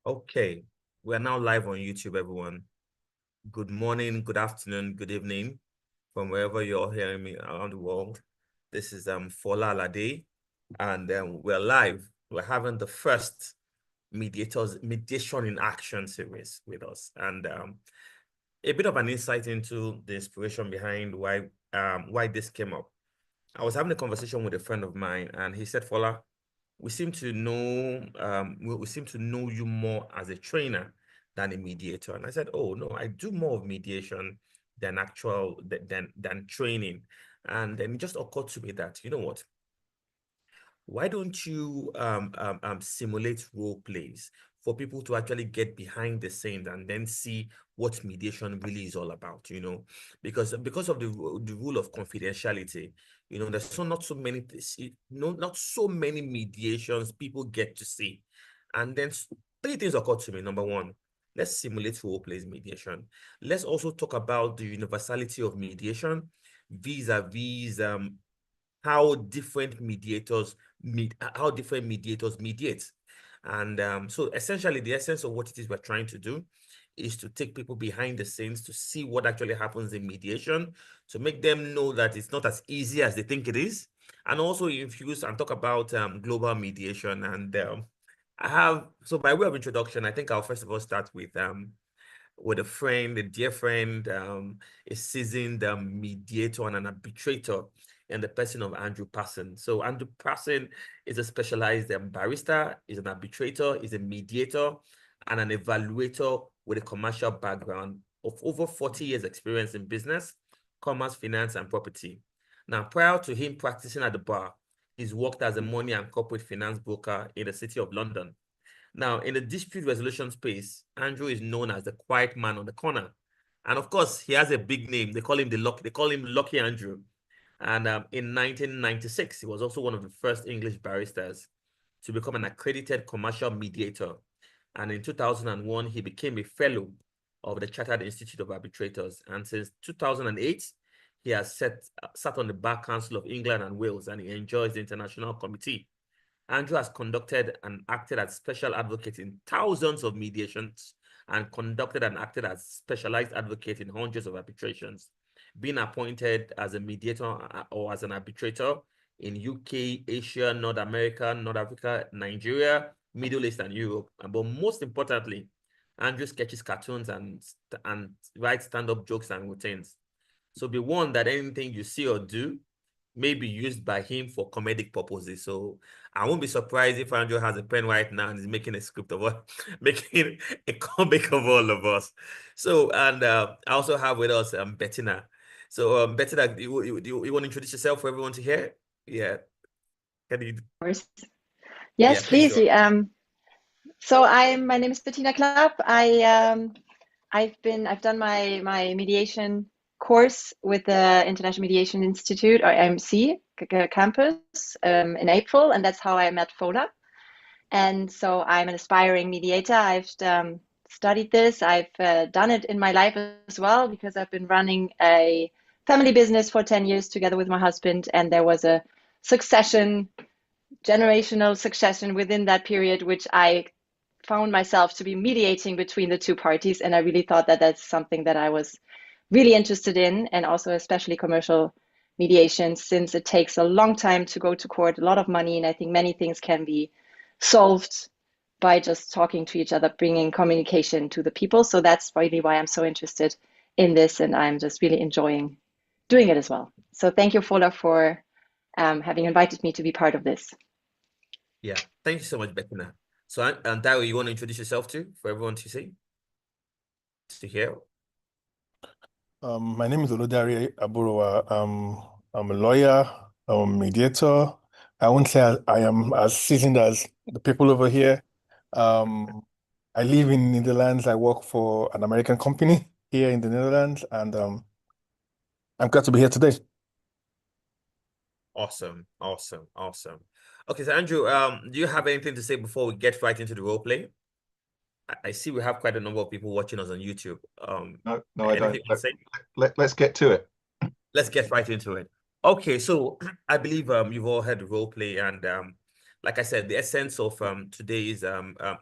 Okay, we are now live on YouTube, everyone. Good morning, good afternoon, good evening, from wherever you're hearing me around the world. This is Fola Alade, and we're live. We're having the first Mediation in Action series with us, and a bit of an insight into the inspiration behind why this came up. I was having a conversation with a friend of mine, and he said, Fola, we seem to know we seem to know you more as a trainer than a mediator. And I said, oh no, I do more of mediation than than training. And then it just occurred to me that, you know what, why don't you simulate role plays for people to actually get behind the scenes and then see what mediation really is all about, because of the rule of confidentiality, there's not so many, not so many mediations people get to see. And then three things occurred to me. Number one, let's simulate role plays mediation. Let's also talk about the universality of mediation vis-a-vis how different mediators mediate. And so essentially the essence of what it is we're trying to do is to take people behind the scenes to see what actually happens in mediation, to make them know that it's not as easy as they think it is, and also infuse and talk about global mediation. And so by way of introduction, I think I'll first of all start with a friend, a dear friend, a seasoned mediator and an arbitrator in the person of Andrew Parson. So Andrew Parson is a specialized barrister, is an arbitrator, is a mediator, and an evaluator with a commercial background of over 40 years experience in business, commerce, finance, and property. Now, prior to him practicing at the bar, he's worked as a money and corporate finance broker in the city of London. Now, in the dispute resolution space, Andrew is known as the quiet man on the corner. And of course, he has a big name. They call him Lucky Andrew. And in 1996, he was also one of the first English barristers to become an accredited commercial mediator. And in 2001, he became a fellow of the Chartered Institute of Arbitrators. And since 2008, he has sat on the Bar Council of England and Wales, and he enjoys the International Committee. Andrew has conducted and acted as special advocate in thousands of mediations and conducted and acted as specialized advocate in hundreds of arbitrations, being appointed as a mediator or as an arbitrator in UK, Asia, North America, North Africa, Nigeria, Middle East, and Europe. But most importantly, Andrew sketches cartoons and writes stand-up jokes and routines. So be warned that anything you see or do may be used by him for comedic purposes. So I won't be surprised if Andrew has a pen right now and is making a script of what, making a comic of all of us. So, and I also have with us Bettina. So Bettina, you want to introduce yourself for everyone to hear? Yeah. Can you? Of course. Yeah, Yes, please please. do. So my name is Bettina Klapp. I've done my mediation course with the International Mediation Institute, or IMC campus, in April, and that's how I met Fola. And so I'm an aspiring mediator. I've studied this. I've done it in my life as well, because I've been running a family business for 10 years together with my husband, and there was a generational succession within that period, which I found myself to be mediating between the two parties. And I really thought that that's something that I was really interested in, and also especially commercial mediation, since it takes a long time to go to court, a lot of money, and I think many things can be solved by just talking to each other, bringing communication to the people. So that's really why I'm so interested in this, and I'm just really enjoying doing it as well. So thank you, Fola, for having invited me to be part of this. Yeah, thank you so much, Bettina. So, and Dario, you want to introduce yourself too for everyone to see, to hear? My name is Oludari Aburowa. I'm a lawyer, I'm a mediator. I won't say I am as seasoned as the people over here. I live in Netherlands. I work for an American company here in the Netherlands, and I'm glad to be here today. Awesome. Okay, so Andrew, do you have anything to say before we get right into the role play? I see we have quite a number of people watching us on YouTube. No, I don't. Let's get to it. Let's get right into it. Okay, so I believe you've all heard the role play, and like I said, the essence of today's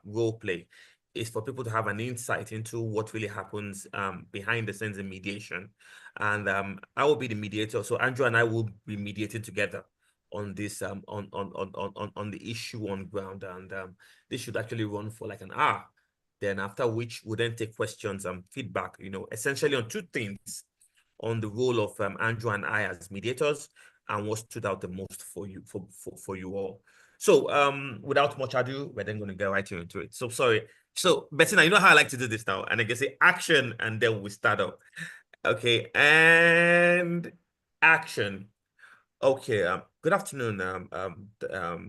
role play is for people to have an insight into what really happens behind the scenes in mediation. And I will be the mediator. So Andrew and I will be mediating together on this on the issue on ground. And this should actually run for like an hour. Then after which we'll then take questions and feedback, essentially on two things: on the role of Andrew and I as mediators, and what stood out the most for you for you all. So without much ado, we're then going to get right into it. So sorry. So Bettina, you know how I like to do this now, and I can say action, and then we start up. Okay, and action. Okay, good afternoon,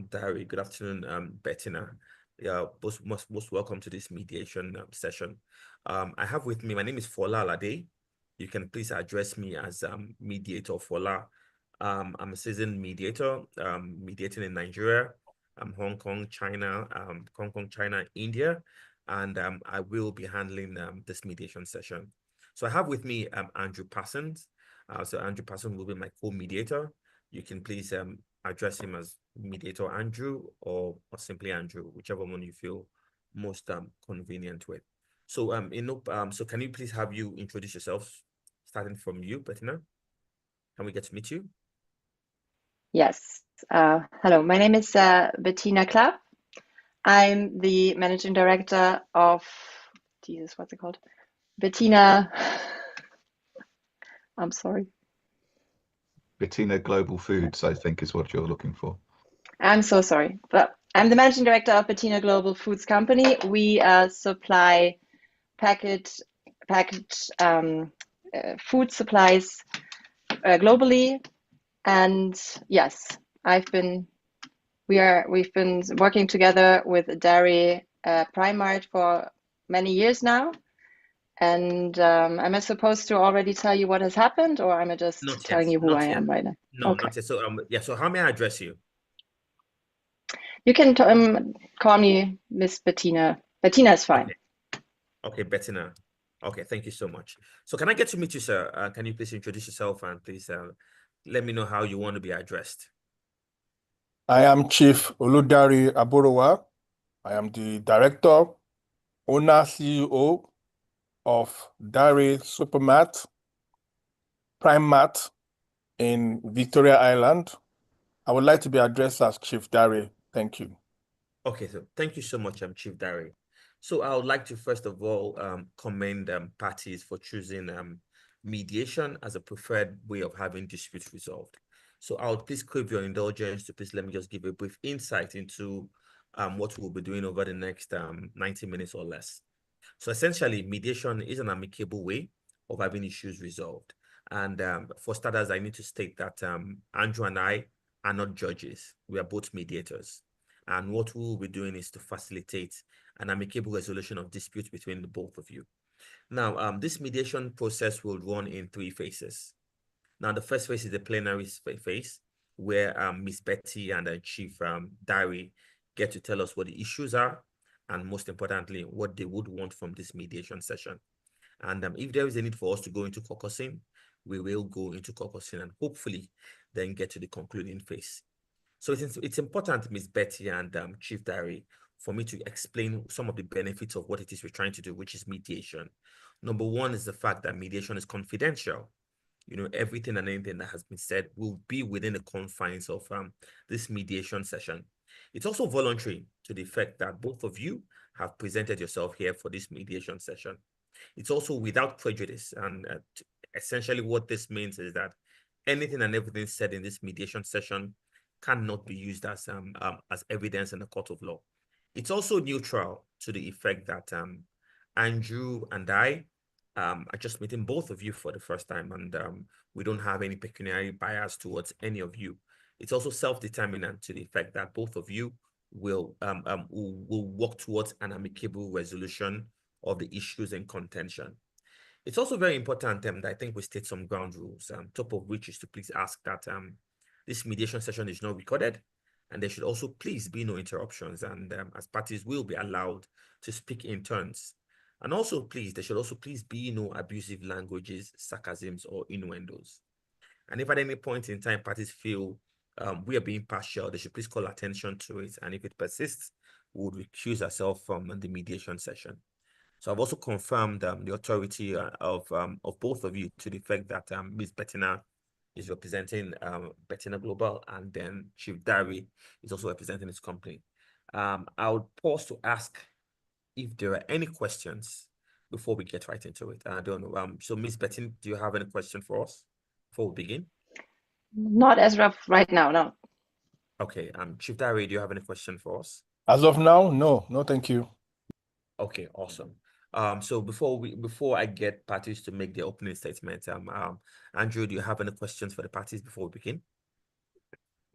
Dari. Good afternoon, Bettina. Yeah, most welcome to this mediation session. I have with me, my name is Fola Alade. You can please address me as mediator Fola. I'm a seasoned mediator, mediating in Nigeria, Hong Kong, China, India, and I will be handling this mediation session. So I have with me Andrew Parsons. So Andrew Parsons will be my co-mediator. You can please address him as mediator Andrew or simply Andrew, whichever one you feel most convenient with. So so can you please have you introduce yourself, starting from you, Bettina? Can we get to meet you? Yes. Hello, my name is Bettina Klapp. I'm the managing director of, Jesus, what's it called? Bettina, I'm sorry. Bettina Global Foods, I think, is what you're looking for. I'm so sorry, but I'm the managing director of Bettina Global Foods Company. We supply packaged food supplies globally, and yes, we've been working together with dairy PrimeMart for many years now. And am I supposed to already tell you what has happened, or am I just telling you who I am right now? No, okay. Not yet. So yeah. So how may I address you? You can call me Miss Bettina. Bettina is fine. Okay, Bettina. Okay, thank you so much. So can I get to meet you, sir? Can you please introduce yourself and please let me know how you want to be addressed? I am Chief Oludari Aborowa. I am the director, owner, CEO of Dairy Supermart, PrimeMart in Victoria Island. I would like to be addressed as Chief Dairy. Thank you. Okay, so thank you so much, Chief Dairy. So I would like to first of all commend parties for choosing mediation as a preferred way of having disputes resolved. So I would please crave your indulgence to please let me just give a brief insight into what we'll be doing over the next 90 minutes or less. So essentially, mediation is an amicable way of having issues resolved. And for starters, I need to state that Andrew and I are not judges. We are both mediators. And what we will be doing is to facilitate an amicable resolution of disputes between the both of you. Now, this mediation process will run in 3 phases. Now, the first phase is the plenary phase, where Miss Betty and Chief Dairy get to tell us what the issues are, and most importantly, what they would want from this mediation session. And if there is a need for us to go into caucusing, we will go into caucusing and hopefully then get to the concluding phase. So it's important, Miss Betty and Chief Dairy, for me to explain some of the benefits of what it is we're trying to do, which is mediation. Number one is the fact that mediation is confidential. Everything and anything that has been said will be within the confines of this mediation session. It's also voluntary, to the effect that both of you have presented yourself here for this mediation session. It's also without prejudice. And essentially what this means is that anything and everything said in this mediation session cannot be used as evidence in a court of law. It's also neutral, to the effect that Andrew and I are just meeting both of you for the first time, and we don't have any pecuniary bias towards any of you. It's also self-determinant, to the effect that both of you will work towards an amicable resolution of the issues in contention. It's also very important that I think we state some ground rules, top of which is to please ask that this mediation session is not recorded, and there should also please be no interruptions, and as parties will be allowed to speak in turns. And also, please, there should also please be no abusive languages, sarcasms, or innuendos. And if at any point in time parties feel we are being partial, they should please call attention to it. And if it persists, would recuse herself from the mediation session. So I've also confirmed the authority of both of you to the effect that Ms. Bettina is representing Bettina Global, and then Chief Dari is also representing his company. I would pause to ask if there are any questions before we get right into it. I don't know. So Ms. Bettina, do you have any question for us before we begin? Not as rough right now, no. Okay. Chief Dari, do you have any question for us? As of now, no, thank you. Okay, awesome. So before I get parties to make their opening statement, Andrew, do you have any questions for the parties before we begin?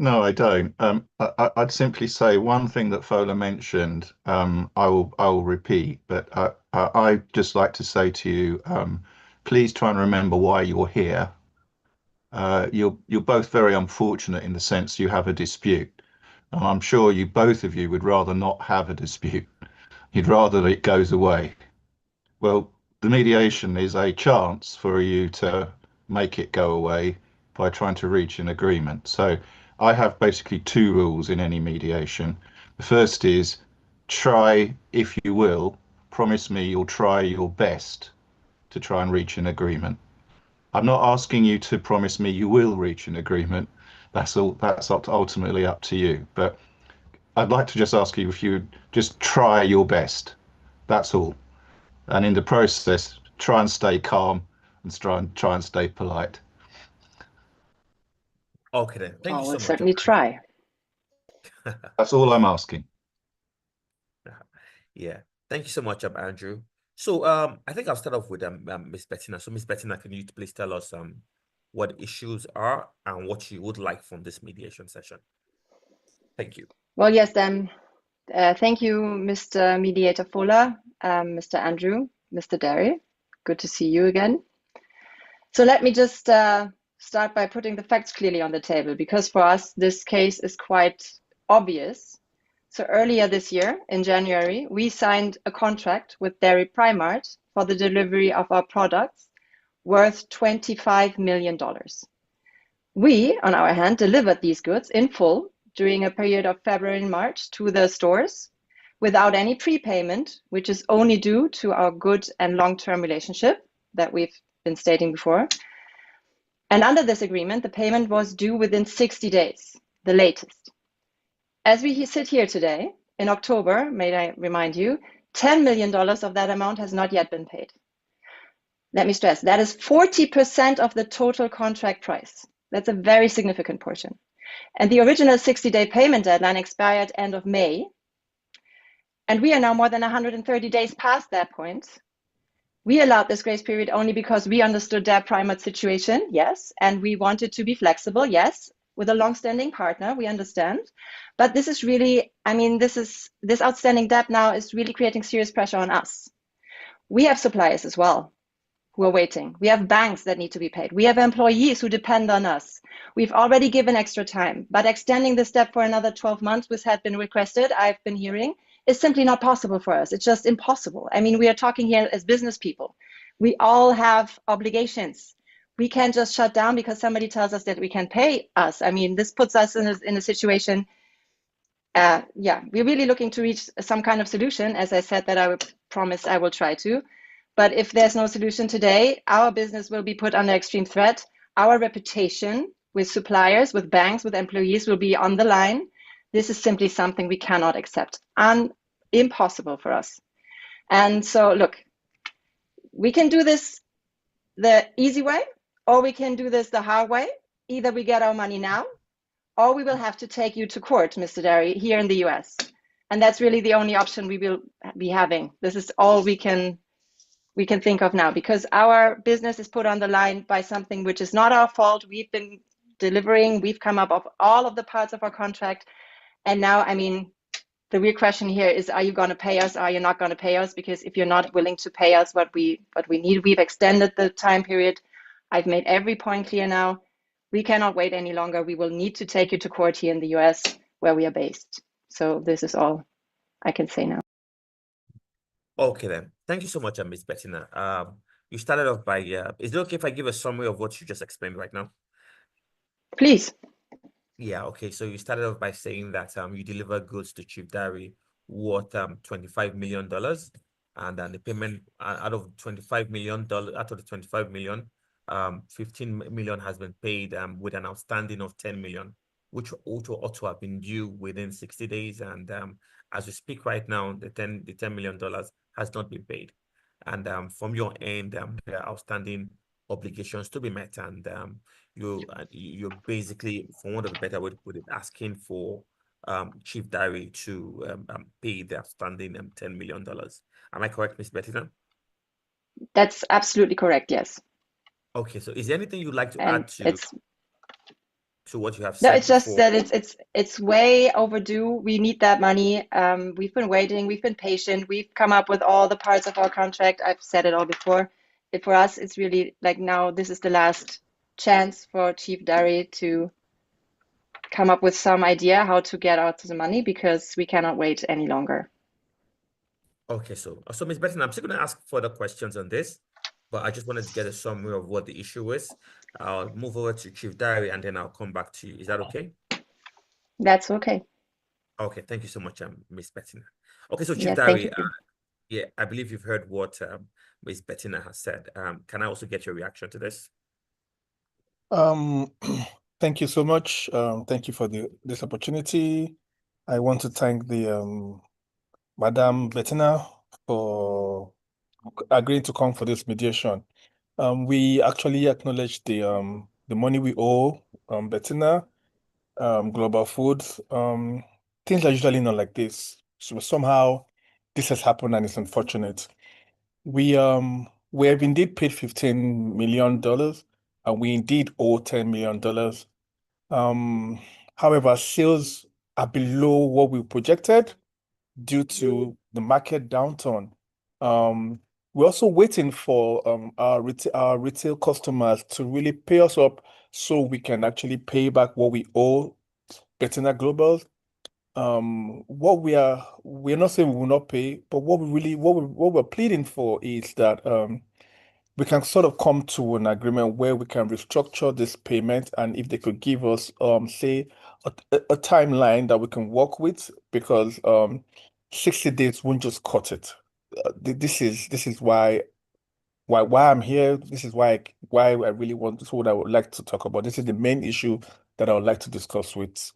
No, I don't. I'd simply say one thing that Fola mentioned. I will repeat, but I'd just like to say to you, please try and remember why you're here. You're both very unfortunate in the sense you have a dispute. I'm sure both of you would rather not have a dispute. You'd rather that it goes away. Well, the mediation is a chance for you to make it go away by trying to reach an agreement. So I have basically two rules in any mediation. The first is try, if you will, promise me you'll try your best to try and reach an agreement. I'm not asking you to promise me you will reach an agreement. That's ultimately up to you. But I'd like to just ask you if you just try your best. That's all. And in the process, try and stay calm and try and stay polite. Okay then. Thank you so We'll much. certainly try. That's all I'm asking. Yeah. Thank you so much, Andrew. So I think I'll start off with Ms. Bettina. So Ms. Bettina, can you please tell us what issues are and what you would like from this mediation session? Thank you. Well, yes, thank you, Mr. Mediator Fola, Mr. Andrew, Mr. Dari. Good to see you again. So let me just start by putting the facts clearly on the table, because for us, this case is quite obvious. So earlier this year, in January, we signed a contract with Dairy PrimeMart for the delivery of our products worth $25 million. We, on our hand, delivered these goods in full during a period of February and March to the stores without any prepayment, which is only due to our good and long-term relationship that we've been stating before. And under this agreement, the payment was due within 60 days, the latest. As we sit here today, in October, may I remind you, $10 million of that amount has not yet been paid. Let me stress, that is 40% of the total contract price. That's a very significant portion. And the original 60-day payment deadline expired end of May. And we are now more than 130 days past that point. We allowed this grace period only because we understood their PrimeMart situation, yes, and we wanted to be flexible, yes, with a long-standing partner, we understand. But this is really, this outstanding debt now is really creating serious pressure on us. We have suppliers as well who are waiting. We have banks that need to be paid. We have employees who depend on us. We've already given extra time, but extending this debt for another 12 months, which had been requested, I've been hearing, is simply not possible for us. It's just impossible. We are talking here as business people. We all have obligations. We can't just shut down because somebody tells us that we can pay us. This puts us in a situation. We're really looking to reach some kind of solution. As I said, that I would promise I will try to. But if there's no solution today, our business will be put under extreme threat. Our reputation with suppliers, with banks, with employees will be on the line. This is simply something we cannot accept and impossible for us. And so, look, we can do this the easy way, or we can do this the hard way. Either we get our money now, or we will have to take you to court, Mr. Dari, here in the US. And that's really the only option we will be having. This is all we can think of now, because our business is put on the line by something which is not our fault. We've been delivering, we've come up with all of the parts of our contract. And now, the real question here is, are you going to pay us? Are you not going to pay us? Because if you're not willing to pay us what we need, we've extended the time period. I've made every point clear now. We cannot wait any longer. We will need to take you to court here in the US where we are based. So this is all I can say now. Okay then. Thank you so much, Ms. Bettina. You started off by, is it okay if I give a summary of what you just explained right now? Please. Yeah, okay. So you started off by saying that you deliver goods to Chief Dari worth $25 million. And then the payment out of $25 million, out of the 25 million, 15 million has been paid with an outstanding of 10 million, which ought to have been due within 60 days. And as we speak right now, the $10 million has not been paid. And from your end, there are outstanding obligations to be met. And you're basically, for want of a better way to put it, asking for Chief Diary to pay the outstanding $10 million. Am I correct, Ms. Bettina? That's absolutely correct, yes. Okay, so is there anything you'd like to And add it's to what you have no, said it's just before? that it's way overdue. We need that money. We've been waiting, we've been patient, we've come up with all the parts of our contract. I've said it all before. For us, it's really like now this is the last chance for Chief Diary to come up with some idea how to get out the money because we cannot wait any longer. Okay, so Ms. Bettina, I'm still going to ask further questions on this, but I just wanted to get a summary of what the issue is. I'll move over to Chief Diary and then I'll come back to you. Is that okay? That's okay. Okay, thank you so much, Ms. Bettina. Okay, so Chief Yes, thank Diary, you. yeah, I believe you've heard what Ms. Bettina has said. Can I also get your reaction to this? Thank you so much. Thank you for this opportunity. I want to thank the Madam Bettina for agreeing to come for this mediation. We actually acknowledge the money we owe Bettina, Global Foods. Things are usually not like this. So somehow this has happened and it's unfortunate. We have indeed paid $15 million and we indeed owe $10 million. However, sales are below what we projected due to the market downturn. We're also waiting for our retail customers to really pay us up so we can actually pay back what we owe Bettina Global. We're not saying we will not pay, but what we're pleading for is that we can sort of come to an agreement where we can restructure this payment, and if they could give us say a timeline that we can work with, because 60 days won't just cut it. This is why I'm here. This is why I really want, this is what I would like to talk about. This is the main issue that I would like to discuss with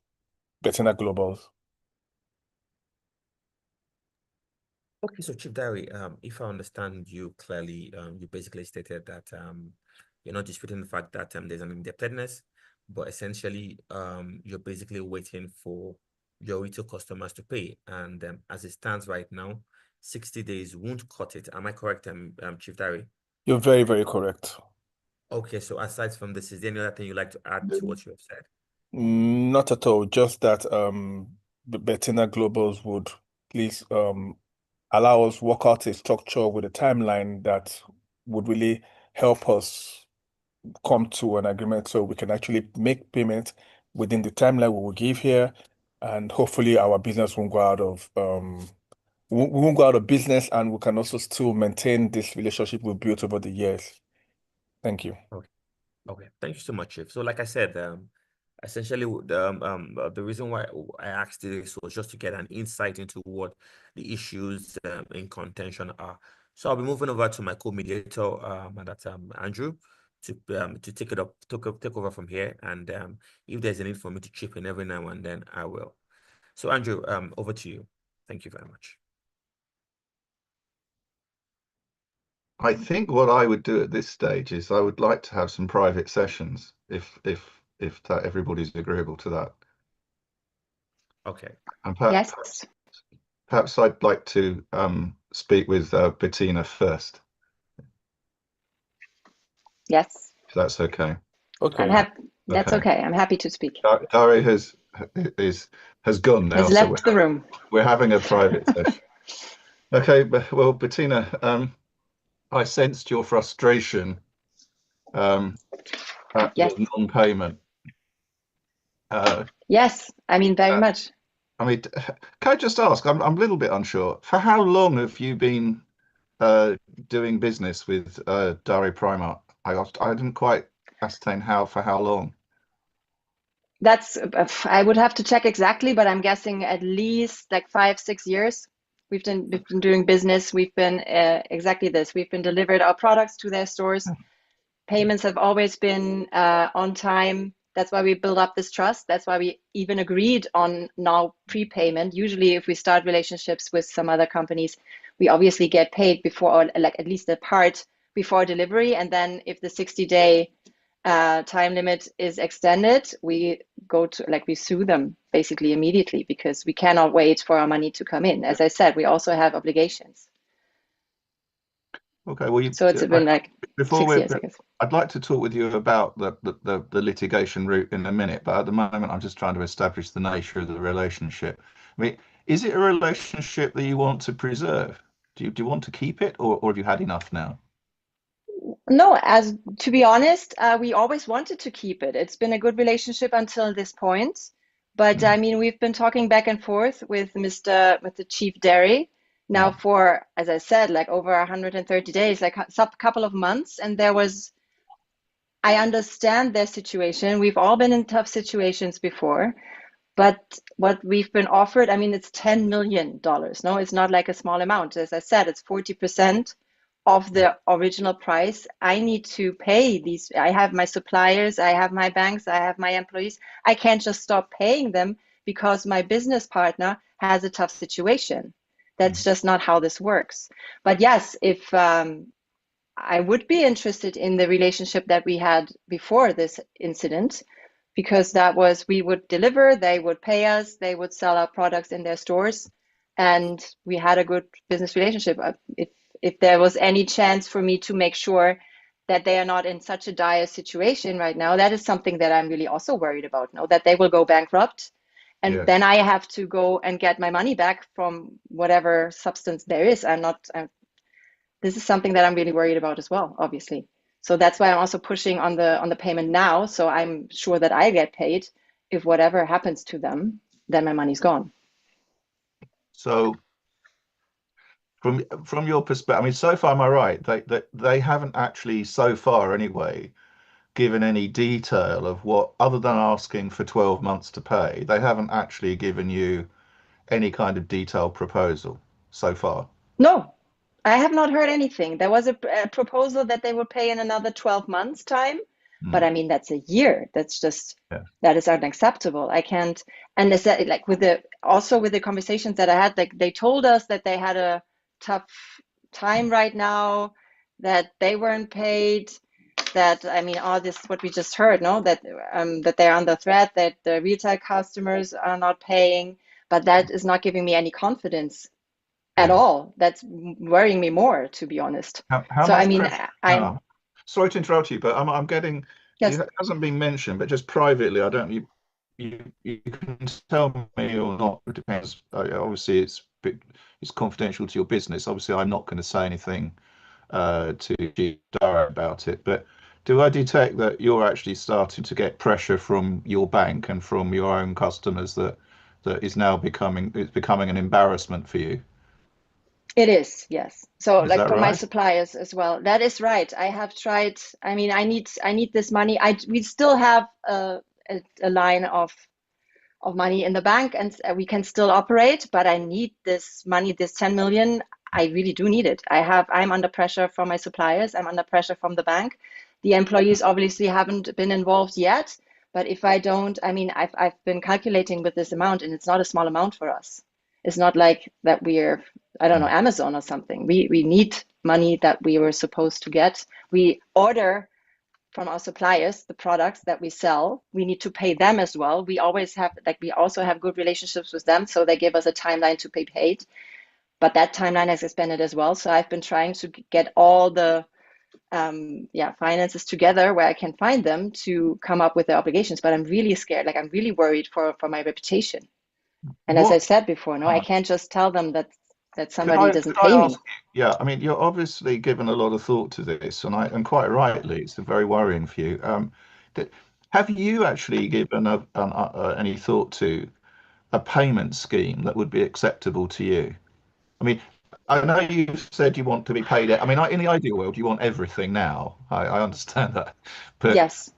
Bettina Global. Okay, so Chief Diary, if I understand you clearly, you basically stated that you're not disputing the fact that there's an indebtedness, but essentially you're basically waiting for your retail customers to pay. And as it stands right now, 60 days won't cut it. Am I correct, Chief Diary? You're very, very correct. Okay, so aside from this, is there any other thing you'd like to add to what you have said? Not at all. Just that Bettina Globals would please allow us work out a structure with a timeline that would really help us come to an agreement so we can actually make payment within the timeline we will give here, and hopefully our business won't go out of we won't go out of business, and we can also still maintain this relationship we've built over the years. Thank you. Okay, thank you so much, Chief. So like I said, essentially the reason why I asked this was just to get an insight into what the issues in contention are. So I'll be moving over to my co-mediator, and that's Andrew, to take over from here. And if there's a need for me to chip in every now and then, I will. So Andrew, over to you. Thank you very much. I think what I would do at this stage is I would like to have some private sessions if that everybody's agreeable to that. Okay. And Yes. perhaps I'd like to speak with Bettina first. Yes. If that's okay. Okay. That's okay. I'm happy to speak. Dari has gone now, Has so left the room. we're having a private session. Okay, well, Bettina, I sensed your frustration at Yes. the non-payment. Yes, I mean, very much. I mean, can I just ask? I'm a little bit unsure. For how long have you been doing business with Dari PrimeMart? I didn't quite ascertain for how long. That's, I would have to check exactly, but I'm guessing at least like 5, 6 years. We've been doing business. We've been exactly this. We've been delivered our products to their stores. Payments have always been on time. That's why we build up this trust. That's why we even agreed on now prepayment. Usually, if we start relationships with some other companies, we obviously get paid before, or like at least a part before delivery. And then if the 60-day time limit is extended, we go to, like, we sue them basically immediately because we cannot wait for our money to come in. As I said, we also have obligations. Okay, well, So it's been like before 6 years, I guess. I'd like to talk with you about the litigation route in a minute, but at the moment, I'm just trying to establish the nature of the relationship. I mean, is it a relationship that you want to preserve? Do you want to keep it, or have you had enough now? No, as to be honest, we always wanted to keep it. It's been a good relationship until this point. But I mean, we've been talking back and forth with the chief dairy now for, as I said, like over 130 days, like a couple of months. And I understand their situation. We've all been in tough situations before. But what we've been offered, I mean, it's $10 million. No, it's not like a small amount. As I said, it's 40% of the original price. I need to pay these. I have my suppliers, I have my banks, I have my employees. I can't just stop paying them because my business partner has a tough situation. That's just not how this works. But yes, if I would be interested in the relationship that we had before this incident, because that was, we would deliver, they would pay us, they would sell our products in their stores, and we had a good business relationship. If there was any chance for me to make sure that they are not in such a dire situation right now, that is something that I'm really also worried about, no, that they will go bankrupt. And then I have to go and get my money back from whatever substance there is. This is something that I'm really worried about as well, obviously. So that's why I'm also pushing on the payment now. So I'm sure that I get paid. If whatever happens to them, then my money's gone. So from your perspective, I mean, so far, am I right? They haven't actually, so far anyway, given any detail of what, other than asking for 12 months to pay, they haven't actually given you any kind of detailed proposal so far. No, I have not heard anything. There was a proposal that they would pay in another 12 months time, but I mean, that's a year. That's just, that is unacceptable. I can't, and they said, like, with the conversations that I had, like, they told us that they had a tough time right now, that they weren't paid, that, I mean, all this, what we just heard, no, that they're under threat, that the retail customers are not paying, but that is not giving me any confidence at all. That's worrying me more, to be honest. How So much I mean, pressure? Sorry to interrupt you, but I'm getting, yes. it hasn't been mentioned, but just privately, I don't, you can tell me or not, it depends. Obviously, it's confidential to your business. Obviously, I'm not going to say anything to Dara about it, but do I detect that you're actually starting to get pressure from your bank and from your own customers that is now becoming an embarrassment for you? It is, yes. So Is like that for my right? suppliers as well. That is right. I have tried. I mean, I need this money. We still have a line of money in the bank, and we can still operate, but I need this money, this 10 million. I really do need it. I'm under pressure from my suppliers. I'm under pressure from the bank. The employees obviously haven't been involved yet, but if I don't, I mean, I've been calculating with this amount, and it's not a small amount for us. It's not like that we're, I don't know, Amazon or something. We need money that we were supposed to get. We order from our suppliers the products that we sell. We need to pay them as well. We always have, like, we also have good relationships with them, so they give us a timeline to pay paid, but that timeline has expanded as well. So I've been trying to get all the finances together where I can find them to come up with the obligations, but I'm really scared. Like, I'm really worried for my reputation. And as I said before, no, I can't just tell them that somebody doesn't could I pay me. ask, yeah, I mean, you're obviously given a lot of thought to this, and quite rightly, it's very worrying for you. Have you actually given any thought to a payment scheme that would be acceptable to you? I mean, I know you've said you want to be paid. I mean, in the ideal world, you want everything now. I understand that, but Yes.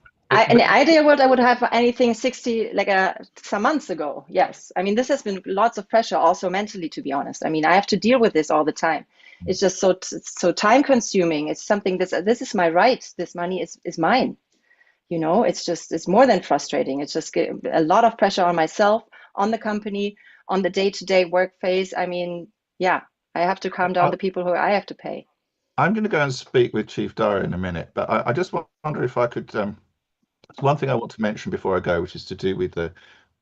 In the ideal world, I would have anything 60 like some months ago. Yes. I mean, this has been lots of pressure also mentally, to be honest. I mean, I have to deal with this all the time. It's just so time consuming. It's something this is my right. This money is mine. You know, it's more than frustrating. It's just a lot of pressure on myself, on the company, on the day-to-day work phase. I mean, yeah, I have to calm down the people who I have to pay. I'm going to go and speak with Chief Dara in a minute, but I just wonder if I could. One thing I want to mention before I go, which is to do with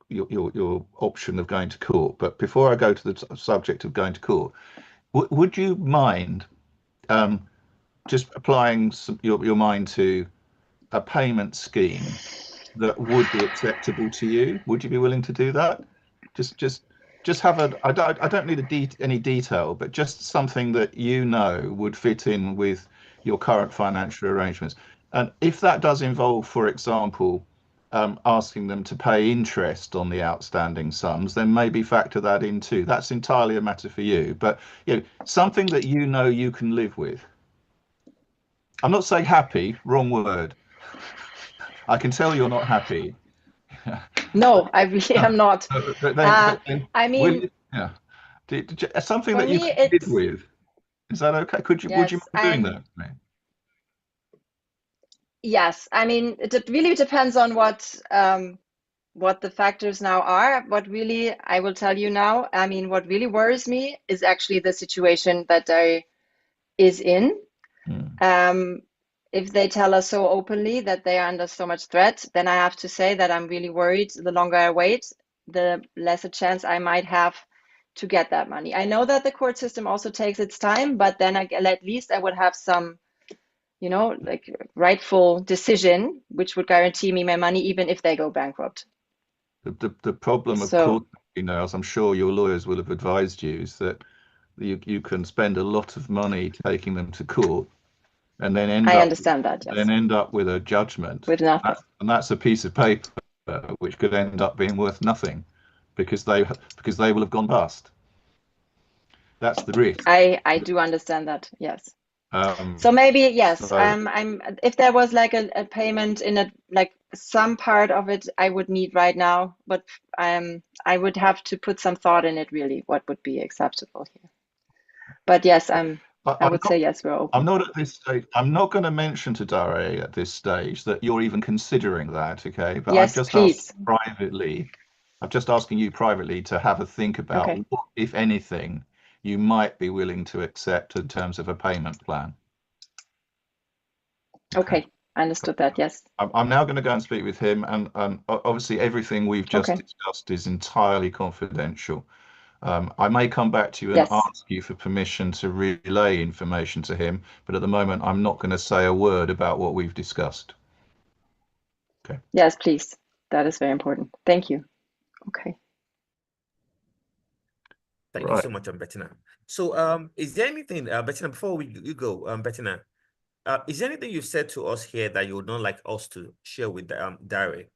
your option of going to court. But before I go to the subject of going to court, would you mind just applying your mind to a payment scheme that would be acceptable to you? Would you be willing to do that? Just have I don't need any detail, but just something that you know would fit in with your current financial arrangements. And if that does involve, for example, asking them to pay interest on the outstanding sums, then maybe factor that in too. That's entirely a matter for you. But something that you know you can live with. I'm not saying happy, wrong word. I can tell you're not happy. No, I really am not. But then I mean, something for that you me, can live with. Is that okay? Would you mind doing that for me? Yes, I mean, it really depends on what the factors now are. What really, I will tell you now, I mean, what really worries me is actually the situation that they is in. If they tell us so openly that they are under so much threat, then I have to say that I'm really worried. The longer I wait, the less a chance I might have to get that money. I know that the court system also takes its time, but then at least I would have some, you know, like rightful decision, which would guarantee me my money, even if they go bankrupt. The problem, of course, as I'm sure your lawyers will have advised you, is that you can spend a lot of money taking them to court, and then end up with a judgment with nothing, and that's a piece of paper which could end up being worth nothing because they will have gone bust. That's the risk. I do understand that. Yes. So maybe yes. I'm if there was like a payment in like some part of it I would need right now, but I would have to put some thought in it really. What would be acceptable here? But yes, I would say yes, we're open. I'm not at this stage. I'm not going to mention to Dare at this stage that you're even considering that, okay? But yes, please. I'm just asking you privately to have a think about what, if anything, you might be willing to accept in terms of a payment plan. Okay, I understood that, yes. I'm now going to go and speak with him, and obviously everything we've just discussed is entirely confidential. I may come back to you and ask you for permission to relay information to him, but at the moment I'm not going to say a word about what we've discussed. Okay. Yes, please. That is very important. Thank you. Okay. Thank you so much, Bettina. So, is there anything, Bettina, before you go, Bettina, is there anything you've said to us here that you would not like us to share with Dare?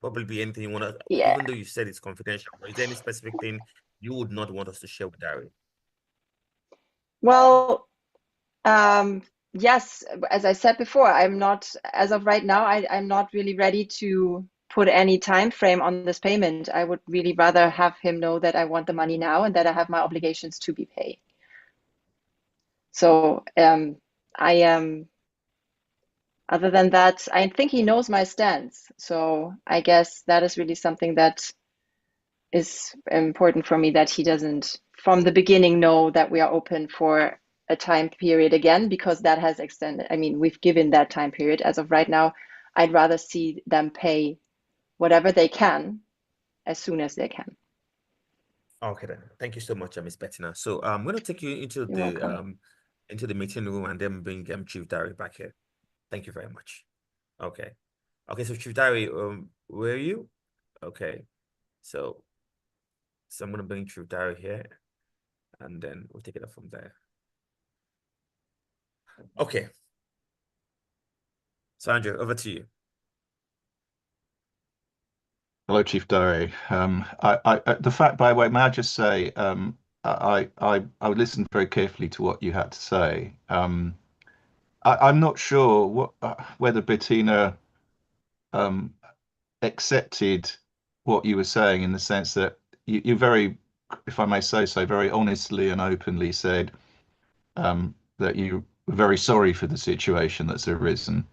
Probably anything you want to, even though you said it's confidential, but is there any specific thing you would not want us to share with Dare? Well, yes, as I said before, I'm not, as of right now, I'm not really ready to put any time frame on this payment. I would really rather have him know that I want the money now and that I have my obligations to be paid. So I am, other than that, I think he knows my stance. So I guess that is really something that is important for me, that he doesn't from the beginning know that we are open for a time period again, because that has extended. I mean, we've given that time period. As of right now, I'd rather see them pay whatever they can as soon as they can. Okay, then. Thank you so much, Miss Bettina. So I'm going to take you into the meeting room and then bring Chief Dare back here. Thank you very much. Okay. Okay, so Chief Dare, where are you? Okay. So I'm going to bring Chief Dare here, and then we'll take it up from there. Okay. So Andrew, over to you. Hello, Chief Dare. The fact, by the way, may I just say, I listened very carefully to what you had to say. I'm not sure whether Bettina um, accepted what you were saying, in the sense that you very, if I may say so, very honestly and openly said that you were very sorry for the situation that's arisen,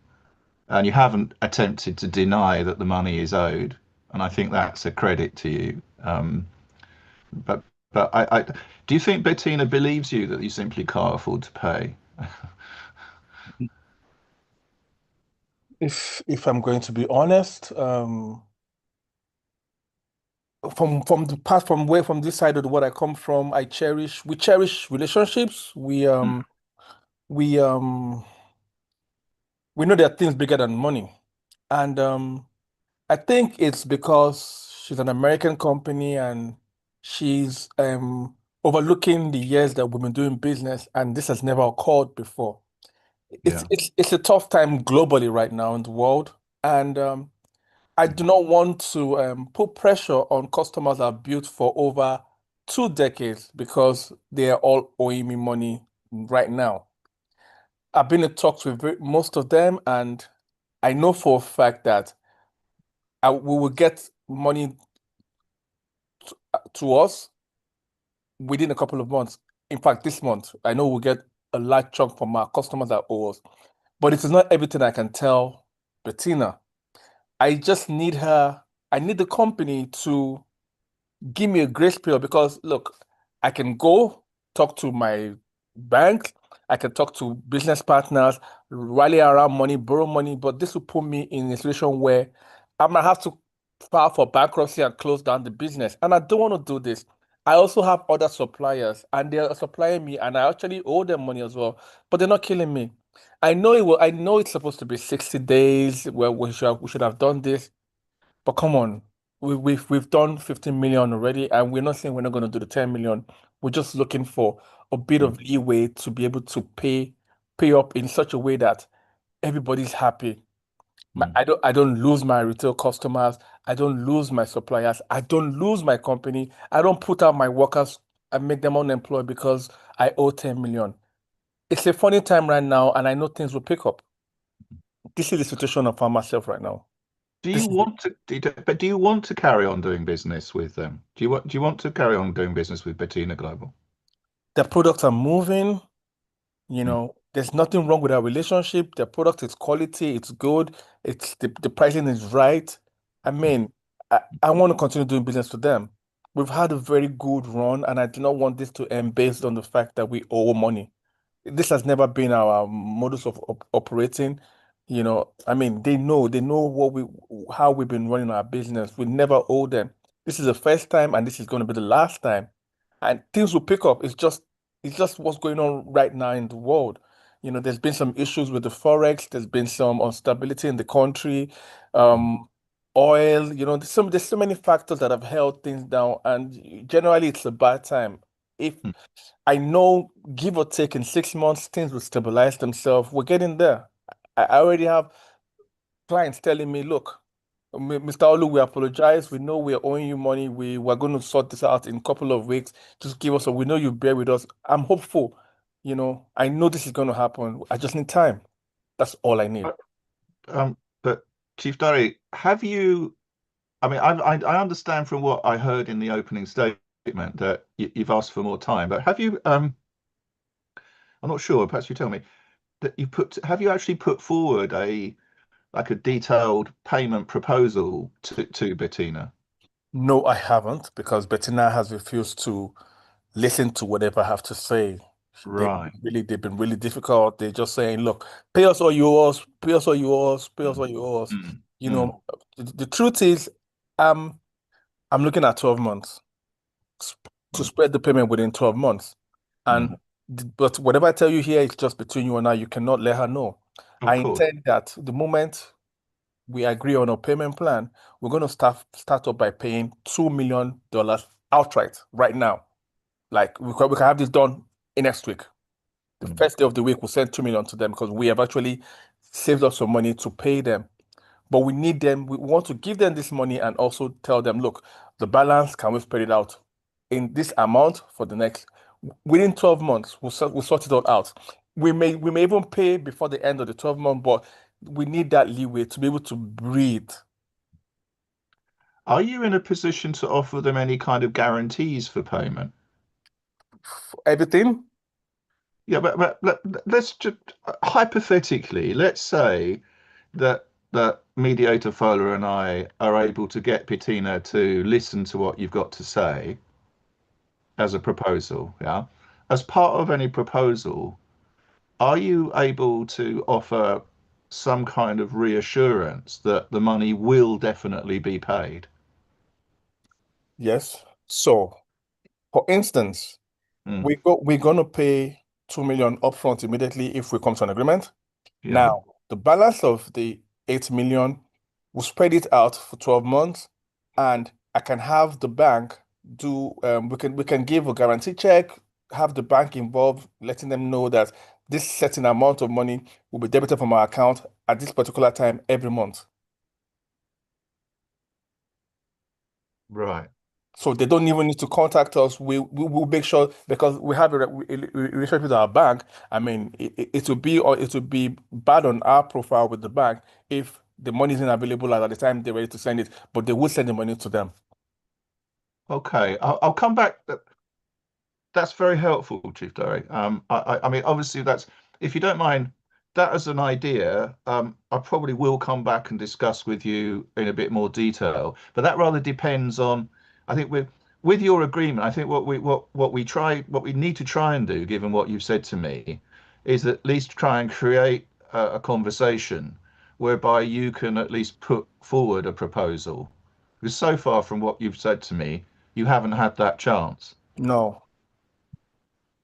and you haven't attempted to deny that the money is owed, and I think that's a credit to you. But I do you think Bettina believes you that you simply can't afford to pay? If I'm going to be honest, from the past, from this side of the world I come from, we cherish relationships. We we know there are things bigger than money. And I think it's because she's an American company and she's overlooking the years that we've been doing business, and this has never occurred before. It's Yeah. it's a tough time globally right now in the world, and I do not want to put pressure on customers that have built for over 2 decades because they are all owing me money right now. I've been in talks with most of them, and I know for a fact that we will get money to us within a couple of months. In fact, this month, I know we'll get a large chunk from our customers that owe us. But it is not everything I can tell Bettina. I just need her, I need the company to give me a grace period because look, I can go talk to my bank, I can talk to business partners, rally around money, borrow money, but this will put me in a situation where I might have to file for bankruptcy and close down the business. And I don't want to do this. I also have other suppliers and they're supplying me and I actually owe them money as well, but they're not killing me. I know it's supposed to be 60 days where we should have done this. But come on, we've done 15 million already, and we're not saying we're not going to do the 10 million. We're just looking for a bit Mm, of leeway to be able to pay up in such a way that everybody's happy. mm, I don't lose my retail customers. I don't lose my suppliers. I don't lose my company. I don't put out my workers and make them unemployed because I owe 10 million. It's a funny time right now, and I know things will pick up. This is the situation I find myself right now. Do This you is want to, but do you want to carry on doing business with them? Do you want to carry on doing business with Bettina Global? the products are moving. Mm, There's nothing wrong with our relationship. The product is quality, it's good, it's the pricing is right. I mean, I want to continue doing business with them. We've had a very good run, and I do not want this to end based on the fact that we owe money. This has never been our modus of operating. I mean, they know how we've been running our business. We never owe them. This is the first time, and this is going to be the last time. And things will pick up. It's just what's going on right now in the world. There's been some issues with the forex. There's been some instability in the country. mm, Um, Oil. There's so many factors that have held things down, and generally, it's a bad time. If mm. I know, give or take, in 6 months, things will stabilize themselves. We're getting there. I already have clients telling me, look, Mr. Olu, we apologize. We know we're owing you money. We're going to sort this out in a couple of weeks. Just give us we know you bear with us. I'm hopeful. I know this is going to happen. I just need time. That's all I need. Uh, but Chief Dari, have you? I mean, I understand from what I heard in the opening statement that you've asked for more time, but have you? I'm not sure. Perhaps you tell me that have you actually put forward a detailed payment proposal to Bettina? No, I haven't because Bettina has refused to listen to whatever I have to say. Right. They've been really difficult. They're just saying, look, pay us all yours, pay us all yours, pay us Mm, all yours. mm, You mm, know, the truth is, I'm looking at 12 months to mm, spread the payment within 12 months. And mm. but whatever I tell you here is just between you and I. You cannot let her know. Of I course. intend that the moment we agree on a payment plan, we're going to start up by paying $2 million outright right now. Like we can have this done in next week. The Mm, first day of the week, we'll send 2 million to them because we have actually saved up some money to pay them. But we need them. We want to give them this money and also tell them, look, the balance, can we spread it out in this amount for the next, within 12 months, we'll sort it all out. we may even pay before the end of the 12 month, but we need that leeway to be able to breathe. Are you in a position to offer them any kind of guarantees for payment? Everything? Yeah, but let's just hypothetically, let's say that mediator Fola and I are able to get Bettina to listen to what you've got to say as a proposal, yeah? As part of any proposal, are you able to offer some kind of reassurance that the money will definitely be paid? Yes. So, for instance, Mm, we're gonna pay 2 million upfront immediately if we come to an agreement. yeah. Now, the balance of the 8 million, we'll spread it out for 12 months, and I can have the bank do we can give a guarantee check, have the bank involved, letting them know that this certain amount of money will be debited from our account at this particular time every month. Right. So they don't even need to contact us. We will make sure, because we have a relationship with our bank. I mean, it will be bad on our profile with the bank if the money isn't available at the time they're ready to send it, but they will send the money to them. Okay. I'll come back. That's very helpful, Chief Derek. I mean, obviously, that's if you don't mind, that as an idea, I probably will come back and discuss with you in a bit more detail. But that rather depends on, I think, with your agreement. I think what we need to try and do, given what you've said to me, is at least try and create a conversation whereby you can at least put forward a proposal. Because so far from what you've said to me, you haven't had that chance. No.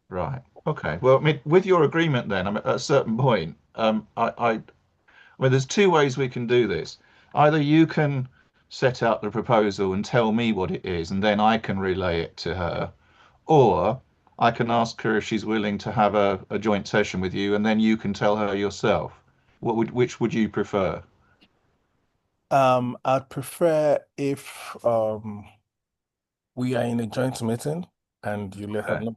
Right. Okay. Well, I mean, with your agreement, then, at a certain point, I mean, there's two ways we can do this. Either you can set out the proposal and tell me what it is, and then I can relay it to her, or I can ask her if she's willing to have a joint session with you, and then you can tell her yourself. Which would you prefer? I'd prefer if we are in a joint meeting and you let her Okay. know.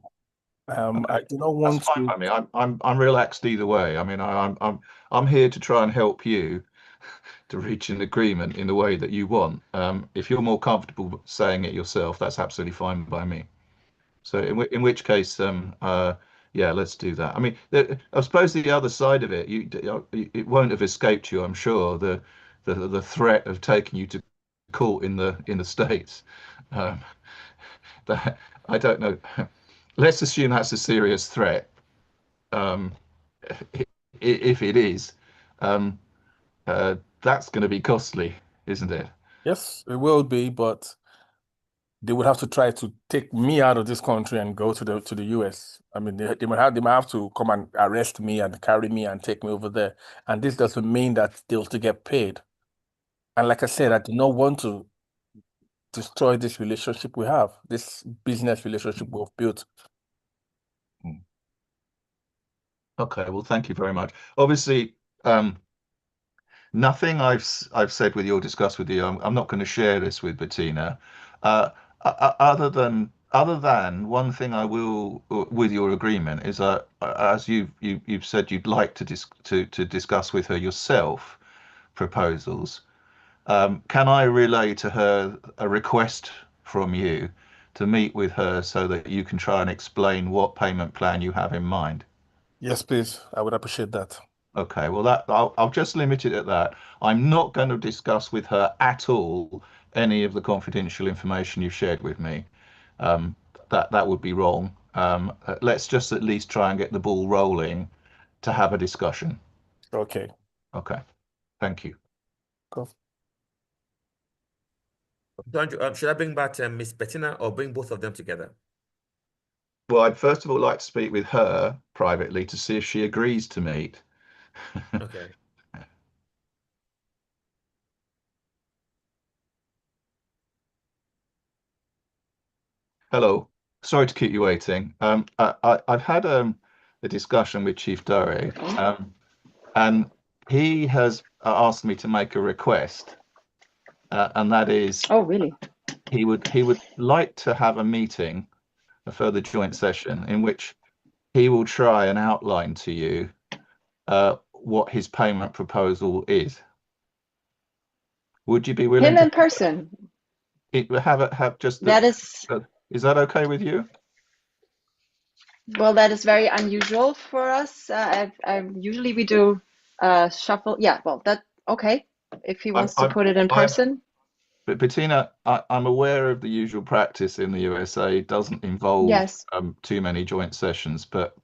Okay. I do not That's want fine to. by me. I'm relaxed either way. I mean, I'm here to try and help you to reach an agreement in the way that you want. If you're more comfortable saying it yourself, that's absolutely fine by me. So in which case, yeah, let's do that. I mean, I suppose the other side of it, it won't have escaped you, I'm sure, the threat of taking you to court in the States. Um, that I don't know. Let's assume that's a serious threat. Um, if it is, um, that's going to be costly, isn't it? Yes, it will be, but they would have to try to take me out of this country and go to the US. I mean, they might have to come and arrest me and carry me and take me over there. And this doesn't mean that they'll still get paid. And like I said, I do not want to destroy this relationship we have, this business relationship we've built. Okay, well, thank you very much. Obviously, nothing I've said with you or discussed with you, I'm not going to share this with Bettina. Other than one thing I will, with your agreement, is as you've said you'd like to discuss with her yourself proposals. Can I relay to her a request from you to meet with her so that you can try and explain what payment plan you have in mind? Yes, please. I would appreciate that. Okay, well I'll just limit it at that. I'm not going to discuss with her at all any of the confidential information you've shared with me. Um, that would be wrong. Let's just at least try and get the ball rolling to have a discussion. Okay. Okay, thank you. Cool. Should I bring back Miss Bettina or bring both of them together? Well, I'd first of all like to speak with her privately to see if she agrees to meet. Okay. Hello. Sorry to keep you waiting. I've had a discussion with Chief Dore, and he has asked me to make a request, and that is Oh, really? he would like to have a meeting, a further joint session, in which he will try and outline to you what his payment proposal is. Would you be willing Him to in person. have just That is, is that okay with you? well, that is very unusual for us. Usually we do shuffle. Yeah, well, that okay. If he wants to put it in person. But Bettina, I'm aware of the usual practice in the USA doesn't involve Yes. too many joint sessions, but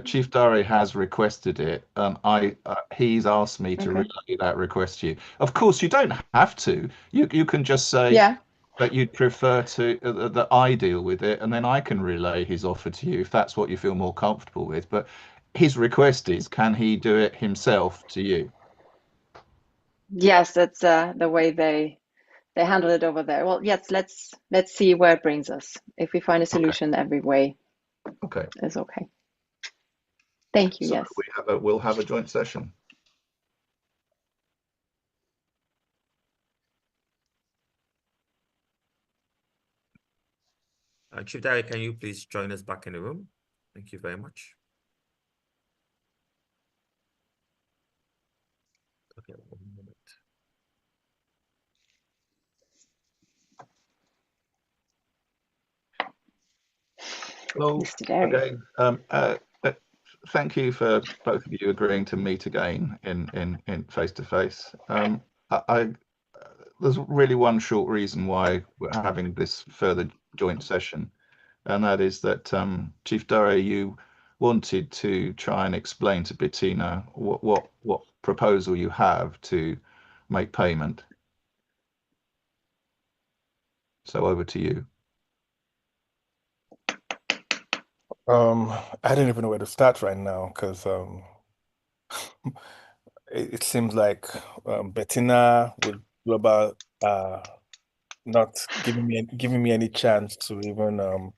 Chief Dari has requested it, and he's asked me to relay that request to you. Of course, you don't have to. You can just say that you'd prefer to that I deal with it, and then I can relay his offer to you if that's what you feel more comfortable with. But his request is, can he do it himself to you? Yes, that's the way they handle it over there. Well, yes, let's see where it brings us. If we find a solution, every way is okay. Thank you. So yes. we'll have a joint session. Chief Dari, can you please join us back in the room? Thank you very much. Okay, 1 minute. Well, again, thank you for both of you agreeing to meet again in face to face. There's really one short reason why we're having this further joint session, and that is that Chief Dari, you wanted to try and explain to Bettina what proposal you have to make payment. So over to you. I don't even know where to start right now because it seems like Bettina with Global not giving me any chance to even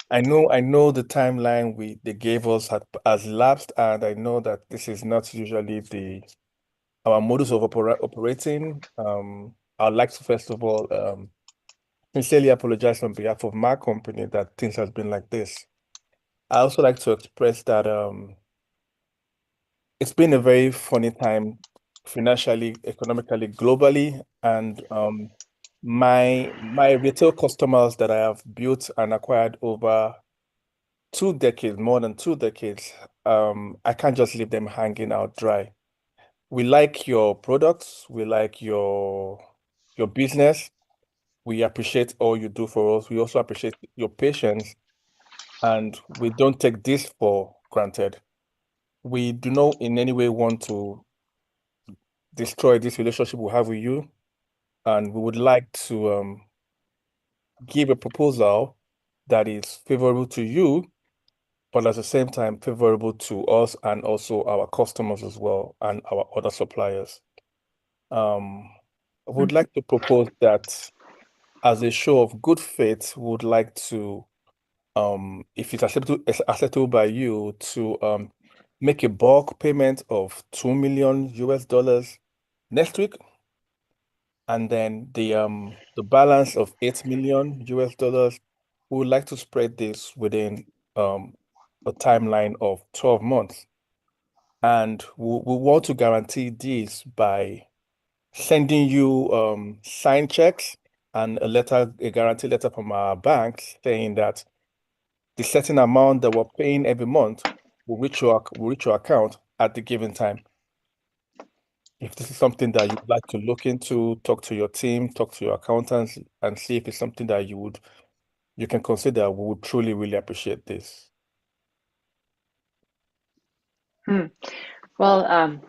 I know the timeline they gave us has lapsed, and I know that this is not usually our modus of operating. I'd like to first of all sincerely apologize on behalf of my company that things has been like this. I also like to express that it's been a very funny time financially, economically, globally, and my retail customers that I have built and acquired over 2 decades, more than 2 decades, I can't just leave them hanging out dry. We like your products, we like your business. We appreciate all you do for us. We also appreciate your patience, and we don't take this for granted. We do not in any way want to destroy this relationship we have with you, and we would like to give a proposal that is favorable to you, but at the same time favorable to us and also our customers as well and our other suppliers. I would like to propose that as a show of good faith, we would like to, if it's acceptable by you, to make a bulk payment of $2 million next week, and then the balance of $8 million. We would like to spread this within a timeline of 12 months. And we want to guarantee this by sending you signed checks and a guarantee letter from our bank saying that the certain amount that we're paying every month will reach your account at the given time. If this is something that you'd like to look into, talk to your team, talk to your accountants, and see if it's something that you can consider, we would truly, really appreciate this. Well,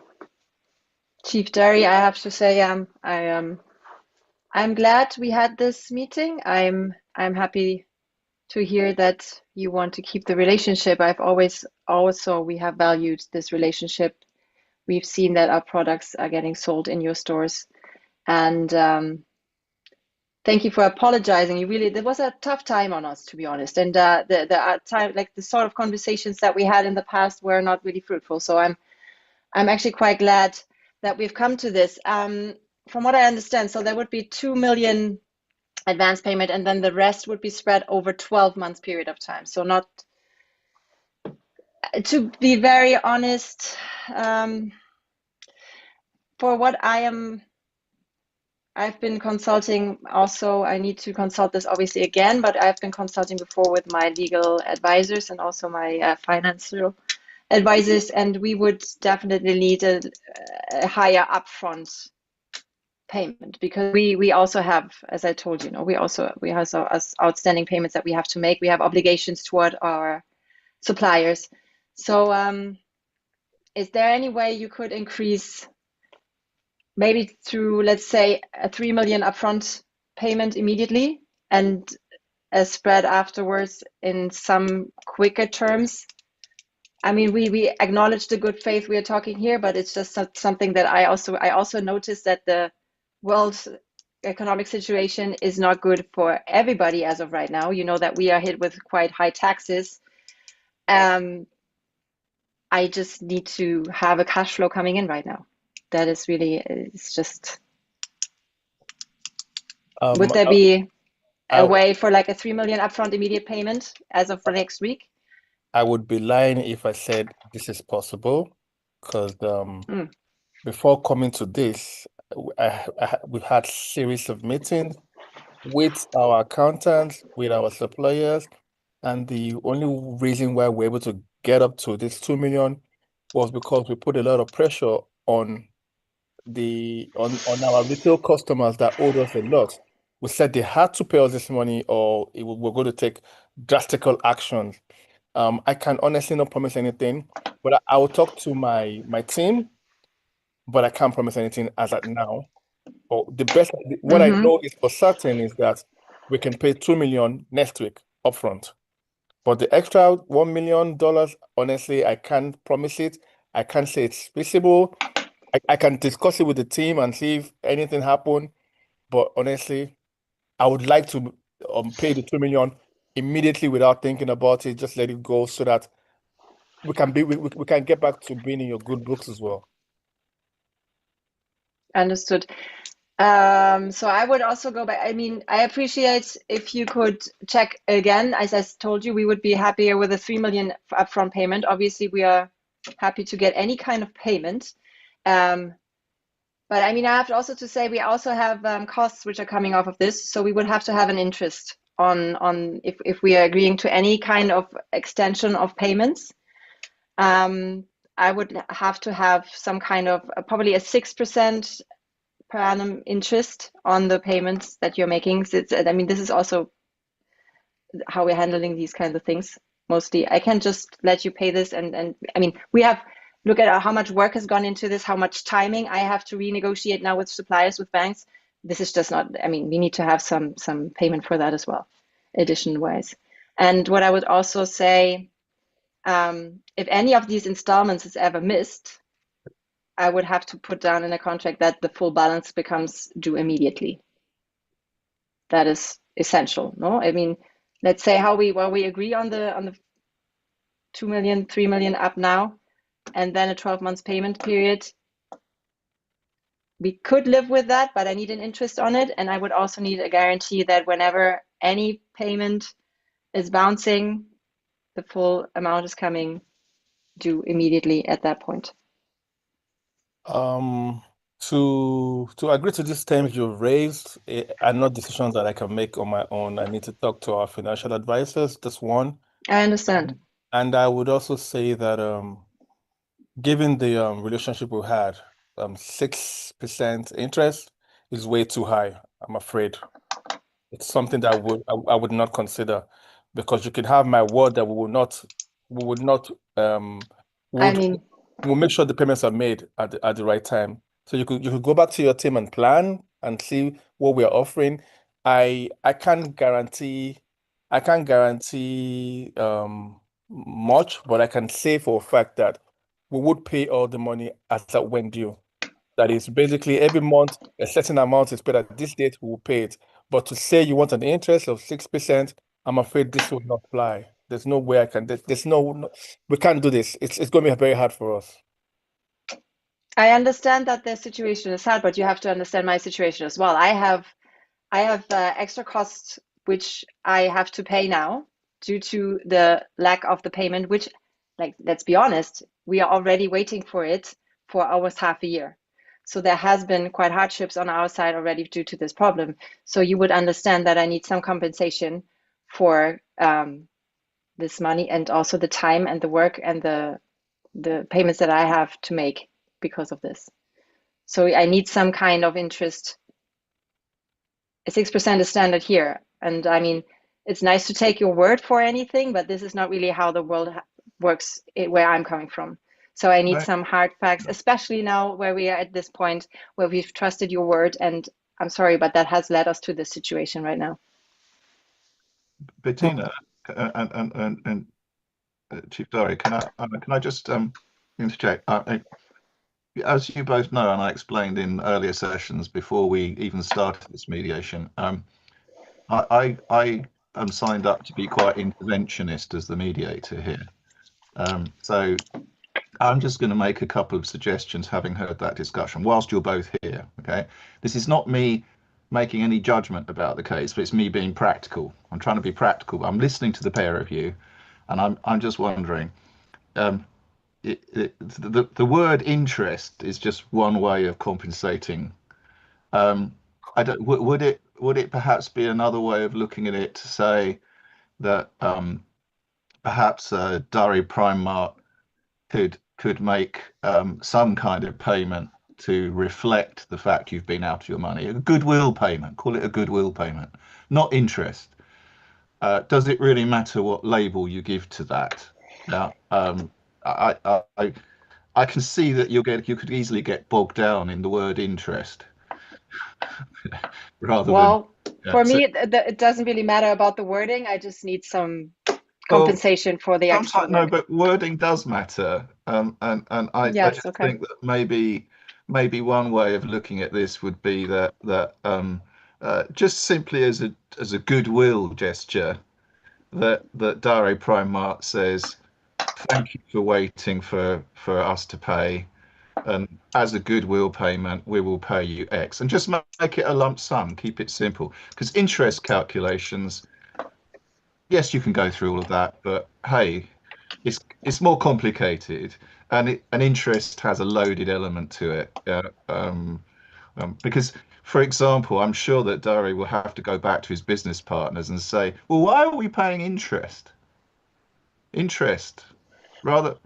Chief Dari, I have to say, I'm glad we had this meeting. I'm happy to hear that you want to keep the relationship. I've always also we have valued this relationship. We've seen that our products are getting sold in your stores, and thank you for apologizing. It was a tough time on us, to be honest, and the time, like the sort of conversations that we had in the past, were not really fruitful. So I'm actually quite glad that we've come to this. From what I understand, so there would be 2 million advance payment, and then the rest would be spread over 12 months period of time. So not To be very honest, for what I've been consulting also, I need to consult this obviously again, but I've been consulting before with my legal advisors and also my financial advisors, and we would definitely need a higher upfront payment, because we also have, as I told you, we have us outstanding payments that we have to make. We have obligations toward our suppliers. So is there any way you could increase, maybe through, let's say, a 3 million upfront payment immediately and a spread afterwards in some quicker terms? I mean, we acknowledge the good faith we are talking here, but it's just something that I also noticed that the world economic situation is not good for everybody as of right now. You know that we are hit with quite high taxes. I just need to have a cash flow coming in right now. That is really, it's just, would there be a way for like a 3 million upfront immediate payment as of for next week? I would be lying if I said this is possible, because before coming to this, we've had series of meetings with our accountants, with our suppliers, and the only reason why we're able to get up to this 2 million was because we put a lot of pressure on our retail customers that owed us a lot. We said they had to pay us this money, or we're going to take drastic actions. I can honestly not promise anything, but I will talk to my team, but I can't promise anything as at now. But what I know is for certain is that we can pay 2 million next week upfront. But the extra $1 million, honestly, I can't promise it. I can't say it's feasible. I can discuss it with the team and see if anything happened. But honestly, I would like to pay the 2 million immediately without thinking about it. Just let it go so that we can get back to being in your good books as well. Understood. So I would also go back. I mean, I appreciate if you could check again. As I told you, we would be happier with a 3 million upfront payment. Obviously, we are happy to get any kind of payment. But I mean, I have to also to say we also have costs which are coming off of this. So we would have to have an interest on if we are agreeing to any kind of extension of payments. I would have to have some kind of probably a 6% per annum interest on the payments that you're making. So I mean, this is also how we're handling these kinds of things mostly. I can't just let you pay this, and I mean, look at how much work has gone into this, how much timing I have to renegotiate now with suppliers, with banks. This is just not, I mean, we need to have some payment for that as well, addition wise. And what I would also say, if any of these installments is ever missed, I would have to put down in a contract that the full balance becomes due immediately. That is essential, no? I mean, let's say we agree on the 2 million, 3 million up now, and then a 12 months payment period. We could live with that, but I need an interest on it, and I would also need a guarantee that whenever any payment is bouncing, the full amount is coming due immediately at that point. To agree to these terms you've raised are not decisions that I can make on my own. I need to talk to our financial advisors. That's one. I understand. And I would also say that given the relationship we had, 6% interest is way too high, I'm afraid. It's something that I would not consider, because you can have my word that we'll make sure the payments are made at the right time. So you could go back to your team and plan and see what we are offering. I can't guarantee much, but I can say for a fact that we would pay all the money as that when due. That is basically every month a certain amount is paid at this date, we will pay it. But to say you want an interest of 6%, I'm afraid this will not fly. There's no way I can. We can't do this. It's going to be very hard for us. I understand that the situation is hard, but you have to understand my situation as well. I have extra costs which I have to pay now due to the lack of the payment, which like, let's be honest, we are already waiting for it for almost half a year. So there has been quite hardships on our side already due to this problem. So you would understand that I need some compensation for this money, and also the time and the work and the payments that I have to make because of this. So I need some kind of interest. 6% is standard here. And I mean, it's nice to take your word for anything, but this is not really how the world works where I'm coming from. So I need some hard facts, especially now where we are at this point where we've trusted your word. And I'm sorry, but that has led us to this situation right now. Bettina and Chief Dari, can I just interject? As you both know, and I explained in earlier sessions before we even started this mediation, I am signed up to be quite interventionist as the mediator here. So I'm just going to make a couple of suggestions, having heard that discussion, whilst you're both here. Okay, this is not me making any judgment about the case, but it's me being practical. I'm trying to be practical. I'm listening to the pair of you, and I'm just wondering. The word interest is just one way of compensating. I don't. Would it perhaps be another way of looking at it to say that perhaps Dari PrimeMart could make some kind of payment to reflect the fact you've been out of your money, a goodwill payment, call it a goodwill payment, not interest. Does it really matter what label you give to that? Now, I can see that you could easily get bogged down in the word interest rather well, than. For me, it doesn't really matter about the wording. I just need some compensation for the extra work. No, but wording does matter, and I just think that maybe one way of looking at this would be that just simply as a goodwill gesture, that Dari PrimeMart says, thank you for waiting for us to pay, and as a goodwill payment we will pay you X, and just make it a lump sum, keep it simple, because interest calculations, yes, you can go through all of that, but hey, it's more complicated, and interest has a loaded element to it. Because, for example, I'm sure that Dari will have to go back to his business partners and say, well, why are we paying interest? But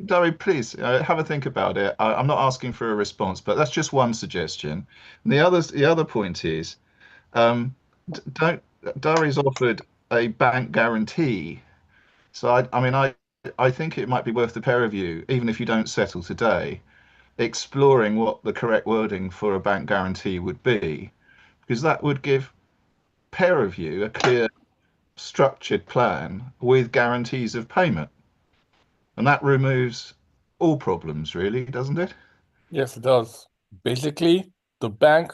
Dari, please have a think about it. I'm not asking for a response, but that's just one suggestion. And the other point is, Dari's offered a bank guarantee. So I think it might be worth the pair of you, even if you don't settle today, exploring what the correct wording for a bank guarantee would be, because that would give pair of you a clear, structured plan with guarantees of payment. And that removes all problems, really, doesn't it? Yes, it does. Basically, the bank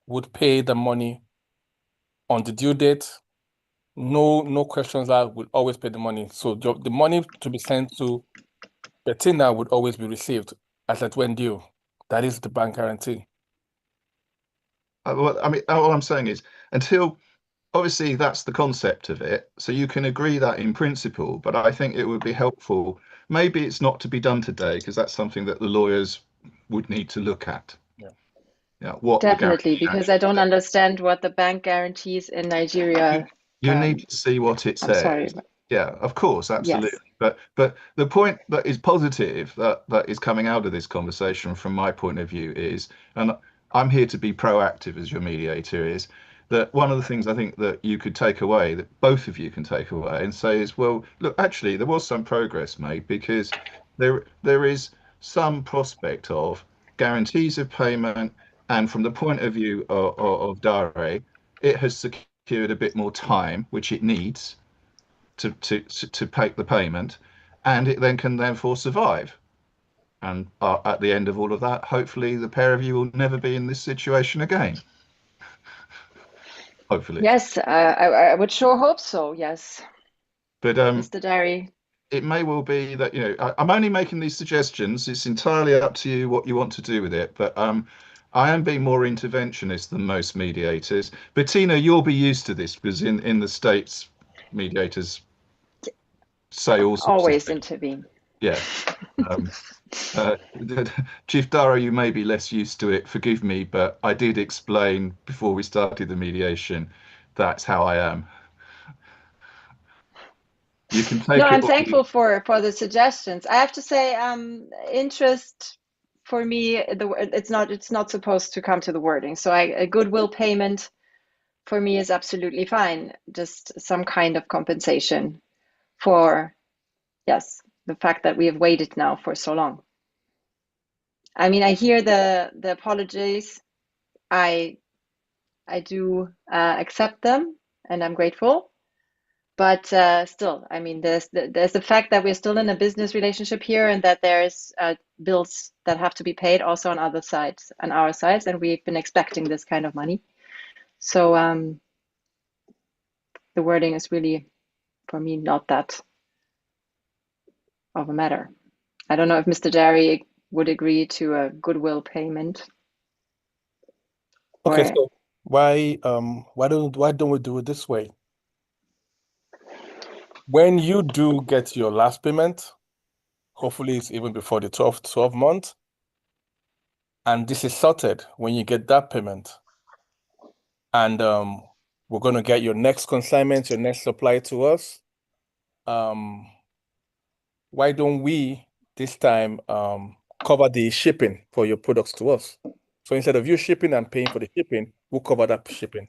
would pay the money on the due date. No questions asked, would always pay the money. So the money to be sent to Bettina would always be received as it went due. That is the bank guarantee. Well, I mean, all I'm saying is, until obviously that's the concept of it, so you can agree that in principle, but I think it would be helpful. Maybe it's not to be done today, because that's something that the lawyers would need to look at. Yeah, what definitely, because I don't understand what the bank guarantees in Nigeria. You need to see what it says. I'm sorry. Yeah, of course, absolutely. Yes. But the point that is positive that is coming out of this conversation from my point of view is, and I'm here to be proactive as your mediator, is that one of the things I think that you could take away, that both of you can take away and say is, well, look, actually there was some progress made, because there is some prospect of guarantees of payment, and from the point of view of Dari, it has secured a bit more time, which it needs to pay the payment, and it then can therefore survive. And at the end of all of that, hopefully the pair of you will never be in this situation again. Hopefully. Yes, I would sure hope so. Yes. But Mr. Dari, it may well be that, you know, I'm only making these suggestions. It's entirely up to you what you want to do with it. But I am being more interventionist than most mediators. Bettina, you'll be used to this, because in the States, mediators say all sorts of Always things. intervene. Yeah. Chief Dara, you may be less used to it, forgive me, but I did explain before we started the mediation, that's how I am. You can take No, it I'm or thankful for the suggestions. I have to say, interest for me, it's not supposed to come to the wording. So a goodwill payment for me is absolutely fine. Just some kind of compensation for, yes, the fact that we have waited now for so long. I mean, I hear the apologies. I do accept them, and I'm grateful. But still, I mean, there's the fact that we're still in a business relationship here, and that there's bills that have to be paid also on other sides, on our sides, and we've been expecting this kind of money. So the wording is really, for me, not that of a matter. I don't know if Mr. Jerry would agree to a goodwill payment. Okay, Or so why don't we do it this way? When you do get your last payment, hopefully it's even before the 12 month, and this is sorted when you get that payment. And we're going to get your next consignment, your next supply to us. Why don't we this time cover the shipping for your products to us? So instead of you shipping and paying for the shipping, we'll cover that shipping.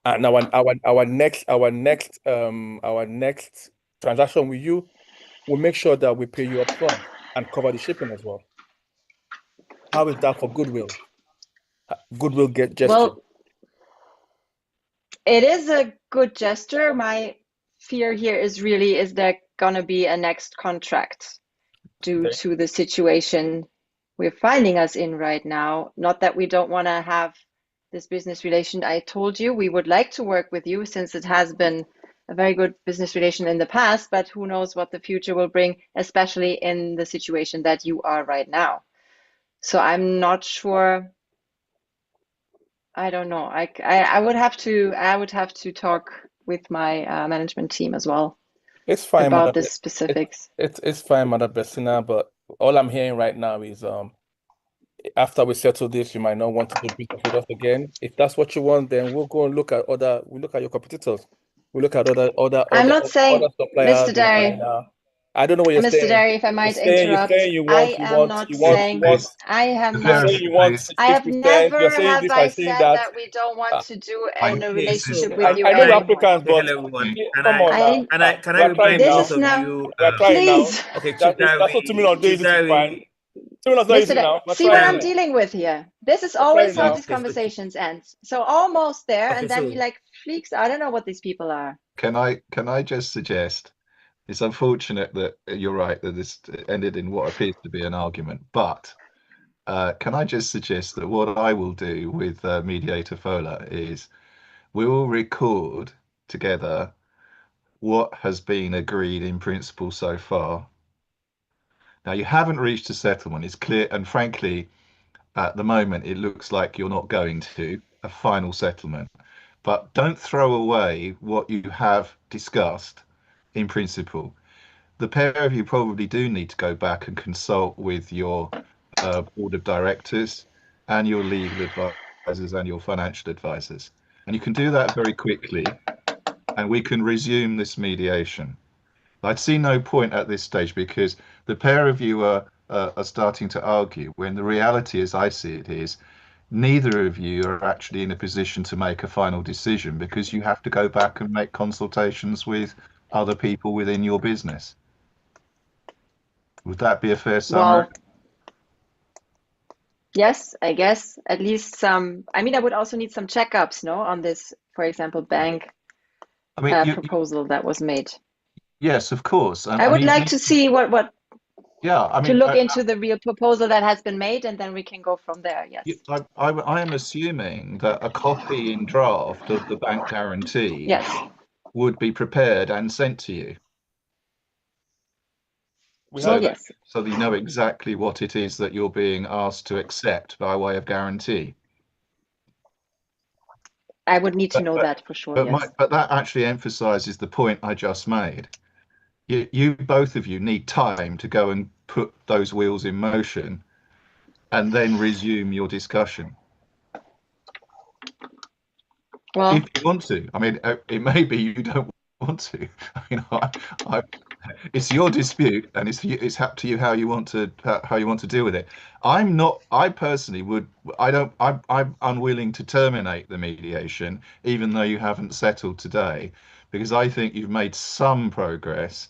And our next transaction with you, we'll make sure that we pay you up front and cover the shipping as well. How is that for goodwill? Goodwill gesture. well, it is a good gesture. My fear here is there gonna be a next contract due Okay. to the situation we're finding us in right now? Not that we don't want to have this business relation. I told you we would like to work with you since it has been a very good business relation in the past, but who knows what the future will bring, especially in the situation that you are right now. So I'm not sure. I don't know. I would have to talk with my management team as well It's fine, about Mother. the specifics. It's fine, Mother Bettina, but all I'm hearing right now is after we settle this, you might not want to do business with us again. If that's what you want, then we'll go and we'll look at your competitors. We'll look at I'm not saying, suppliers Mr. in Derry, China. I don't know what you're Mr. saying. Derry, if I might interrupt, You're saying I am not saying, please, I am you're not, saying you want please. I have 60%. You're never saying have this I by saying said that. that we don't want Uh, to do I in a Okay, so relationship with you I know can you're I anymore. Africans, say but hello, everyone? Can come on now. can I We are trying remind This now. both is of now, you? We are trying now. please, Okay, Chief That's not 2 million Darry, days Chief to find. Darry, 2 million is not Mr. easy now. We're See what trying I'm now. dealing with here. This is We're trying always how now. these okay, so conversations end. So almost there, okay, and then so he like freaks. I don't know what these people are. Can I just suggest it's unfortunate that you're right that this ended in what appears to be an argument, but can I just suggest that what I will do with Mediator Fola is we will record together what has been agreed in principle so far. Now, you haven't reached a settlement, it's clear, and frankly, at the moment, it looks like you're not going to a final settlement. But don't throw away what you have discussed in principle. The pair of you probably do need to go back and consult with your board of directors and your legal advisors and your financial advisors. And you can do that very quickly, and we can resume this mediation. I'd see no point at this stage because the pair of you are starting to argue when the reality, as I see it, is neither of you are actually in a position to make a final decision because you have to go back and make consultations with other people within your business. Would that be a fair summary? Well, yes, I guess at least some. I mean, I would also need some checkups, no, on this, for example, bank I mean, proposal that was made. yes, of course. I I would mean, like to see what yeah, I to mean, look into the real proposal that has been made, and then we can go from there. Yes. I am assuming that a copy in draft of the bank guarantee Yes. would be prepared and sent to you. We Well, have yes. So that you know exactly what it is that you're being asked to accept by way of guarantee. I would need to But know but that for sure. Yes. but that actually emphasizes the point I just made. you both of you need time to go and put those wheels in motion and then resume your discussion. Well, If you want to. I mean, it may be you don't want to. It's your dispute, and it's up to you how you want to deal with it. I personally would. I'm unwilling to terminate the mediation, even though you haven't settled today, because I think you've made some progress,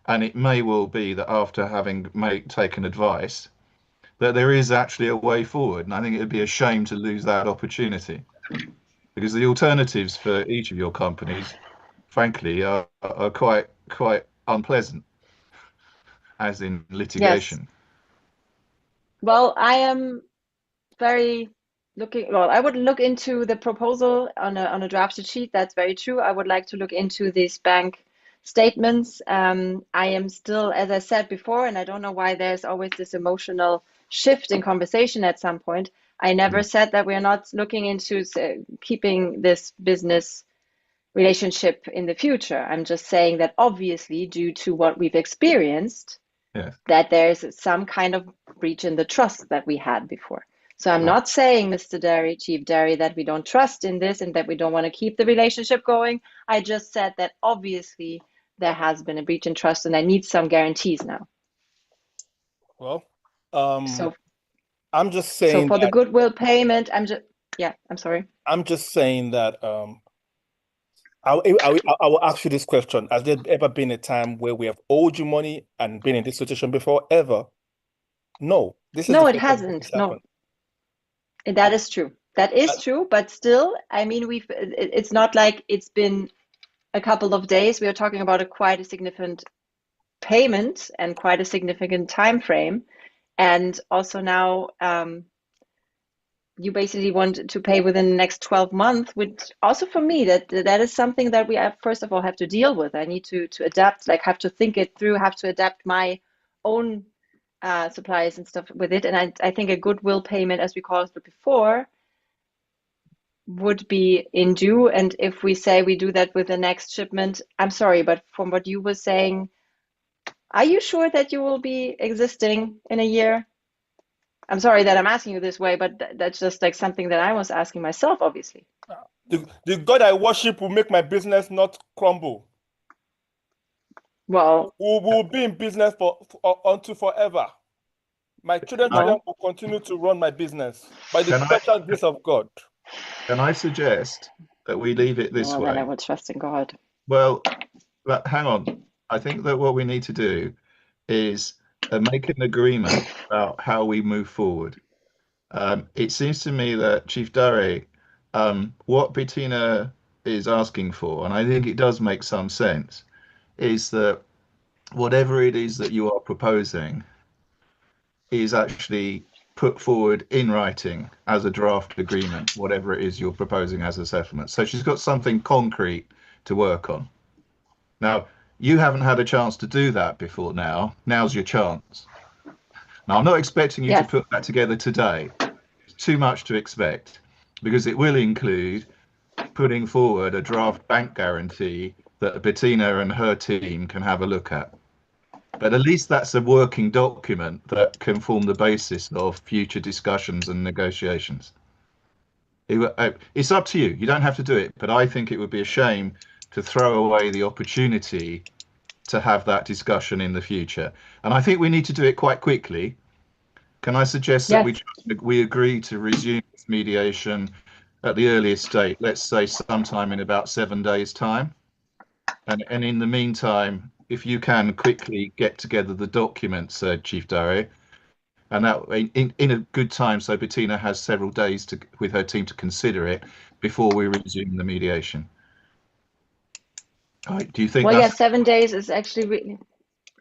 and it may well be that after having taken advice, that there is actually a way forward, and I think it would be a shame to lose that opportunity, because the alternatives for each of your companies, frankly, are quite unpleasant, as in yes. litigation. Well, I am very well, I would look into the proposal on a drafted sheet. That's very true. I would like to look into these bank statements. I am still, as I said before, and I don't know why there's always this emotional shift in conversation at some point. I never said that we're not looking into keeping this business relationship in the future. I'm just saying that obviously, due to what we've experienced, Yes. that there's some kind of breach in the trust that we had before. So I'm not saying, Mr. Derry, Chief Derry, that we don't trust in this and that we don't want to keep the relationship going. I just said that obviously there has been a breach in trust and I need some guarantees now. Well, So I'm just saying for the that goodwill payment, I'm sorry. I'm just saying that I will ask you this question. Has there ever been a time where we have owed you money and been in this situation before? Ever? No. This is No, the it first time this hasn't. has No, happened. that is true. That is true. But still, I mean, it's not like it's been a couple of days. We are talking about quite a significant payment and quite a significant time frame. And also now you basically want to pay within the next 12 months, which also for me, that is something that we first of all have to deal with. I need to adapt, like have to think it through, have to adapt my own supplies and stuff with it. And I think a goodwill payment, as we called it before, would be in due. And if we say we do that with the next shipment, I'm sorry, but from what you were saying, are you sure that you will be existing in a year? I'm sorry that I'm asking you this way, but that's just like something that I was asking myself, obviously. The God I worship will make my business not crumble. Well, We will be in business until forever. My children will continue to run my business by the special grace of God. Can I suggest that we leave it this well, way? then I will trust in God. Well, but hang on. I think that what we need to do is make an agreement about how we move forward. It seems to me that Chief Dare, what Bettina is asking for, and I think it does make some sense, is that whatever it is that you are proposing is actually put forward in writing as a draft agreement, whatever it is you're proposing as a settlement. So she's got something concrete to work on. Now, you haven't had a chance to do that before now. Now's your chance. Now, I'm not expecting you to put that together today. It's too much to expect, because it will include putting forward a draft bank guarantee that Bettina and her team can have a look at. But at least that's a working document that can form the basis of future discussions and negotiations. It's up to you. You don't have to do it, but I think it would be a shame to throw away the opportunity to have that discussion in the future. And I think we need to do it quite quickly. Can I suggest that we agree to resume this mediation at the earliest date, let's say sometime in about 7 days' time? And in the meantime, if you can quickly get together the documents, Chief Dare, and that in a good time, so Bettina has several days with her team to consider it before we resume the mediation. Do you think? Well, yeah, 7 days is actually really,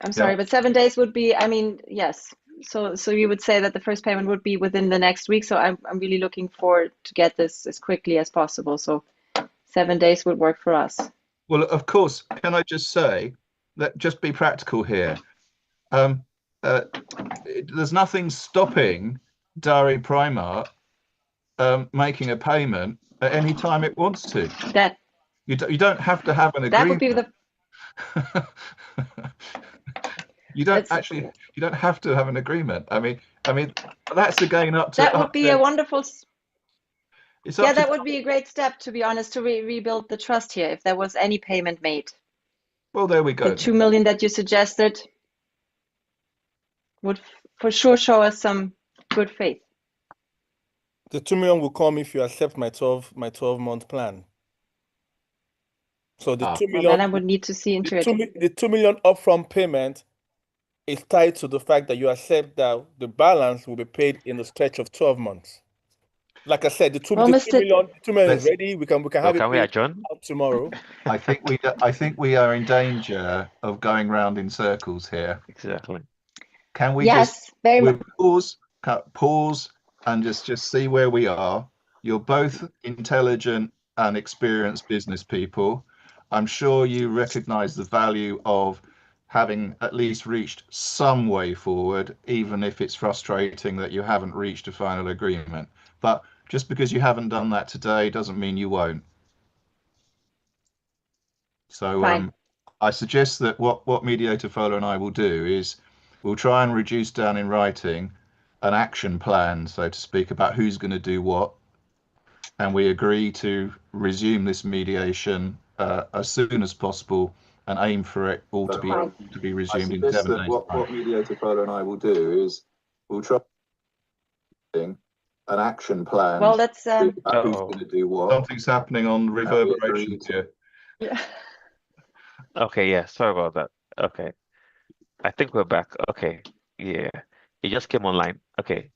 I'm sorry, but 7 days would be, I mean, yes. So you would say that the first payment would be within the next week. So I'm really looking forward to get this as quickly as possible. So 7 days would work for us. Well, of course, can I just say that, just be practical here. There's nothing stopping Dari PrimeMart making a payment at any time it wants to. That you don't have to have an agreement. That would be You don't That's actually, you don't have to have an agreement. I mean, that's again up to that would be a wonderful. it's Yeah, up to. that would be a great step, to be honest, to rebuild the trust here. If there was any payment made, Well, there we the go. 2 million that you suggested would for sure show us some good faith. The 2 million will come if you accept my 12-month plan. So the 2 Well, million, then I would need to see into it. the 2 million upfront payment is tied to the fact that you accept that the balance will be paid in the stretch of 12 months. Like I said, the 2 Well, Mr. million is ready. We can have it Can we paid adjourn? out tomorrow. I think we are in danger of going round in circles here. Exactly. Can we Yes, very we'll much. pause and just see where we are. You're both intelligent and experienced business people. I'm sure you recognize the value of having at least reached some way forward, even if it's frustrating that you haven't reached a final agreement. But just because you haven't done that today doesn't mean you won't. So Fine. I suggest that what Mediator Fola and I will do is we'll try and reduce down in writing an action plan, so to speak, about who's going to do what, and we agree to resume this mediation as soon as possible and aim for it all to be resumed in 7 days. What Mediator Fola and I will do is we'll try an action plan. Well, that's who's going to do what. Something's happening on reverberation here. yeah. Okay, yeah, sorry about that. Okay. I think we're back. Okay. Yeah. It just came online. Okay.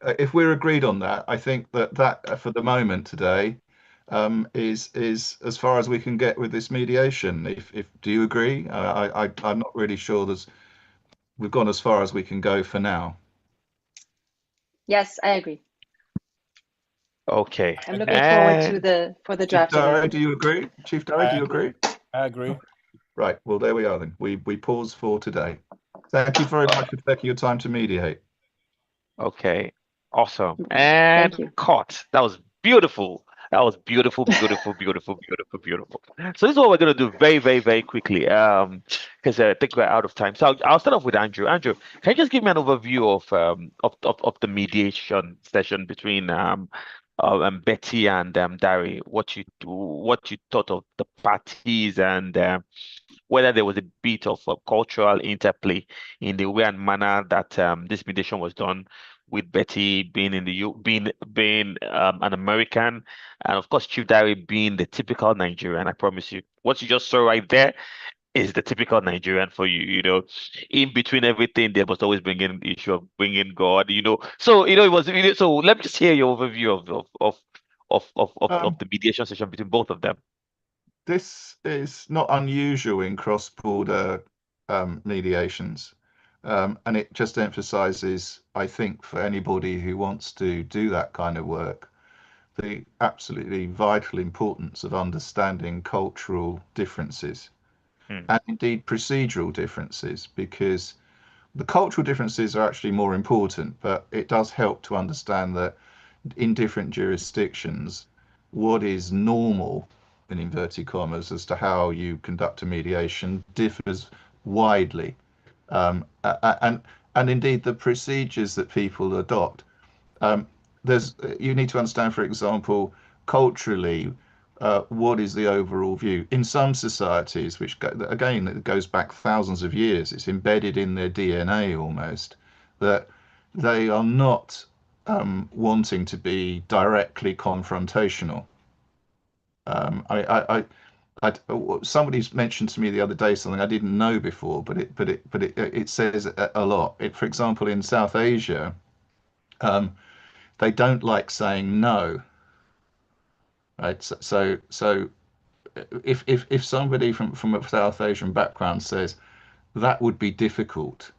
If we're agreed on that, I think that for the moment today is as far as we can get with this mediation. If do you agree? I'm not really sure. We've gone as far as we can go for now. Yes, I agree. Okay. I'm looking forward to And the Chief draft. Dare, do you agree? Chief Dare, do you agree? I agree. Right. Well, there we are then. We pause for today. Thank you very much for taking your time to mediate. okay. Awesome. Thank And you. cut. That was beautiful. That was beautiful, beautiful, beautiful, beautiful, beautiful. So this is what we're gonna do very, very, very quickly. Because I think we're out of time. So I'll start off with Andrew. Andrew, can you just give me an overview of the mediation session between Betty and Dari? What you thought of the parties and whether there was a bit of a cultural interplay in the way and manner that this mediation was done, with Betty being in the being an American, and of course Chief Dari being the typical Nigerian. I promise you, what you just saw right there is the typical Nigerian for you. You know, in between everything, they must always bring in the issue of bringing God. You know, so it was. So let me just hear your overview of the mediation session between both of them. This is not unusual in cross-border mediations. And it just emphasizes, I think, for anybody who wants to do that kind of work, the absolutely vital importance of understanding cultural differences and indeed procedural differences, because the cultural differences are actually more important, but it does help to understand that in different jurisdictions, what is normal, in inverted commas, as to how you conduct a mediation differs widely. And indeed the procedures that people adopt. You need to understand, for example, culturally, what is the overall view in some societies, which again it goes back thousands of years. It's embedded in their DNA almost, that they are not wanting to be directly confrontational. Somebody's mentioned to me the other day something I didn't know before, but it says a lot. For example, in South Asia, they don't like saying no. Right. So if somebody from a South Asian background says that would be difficult,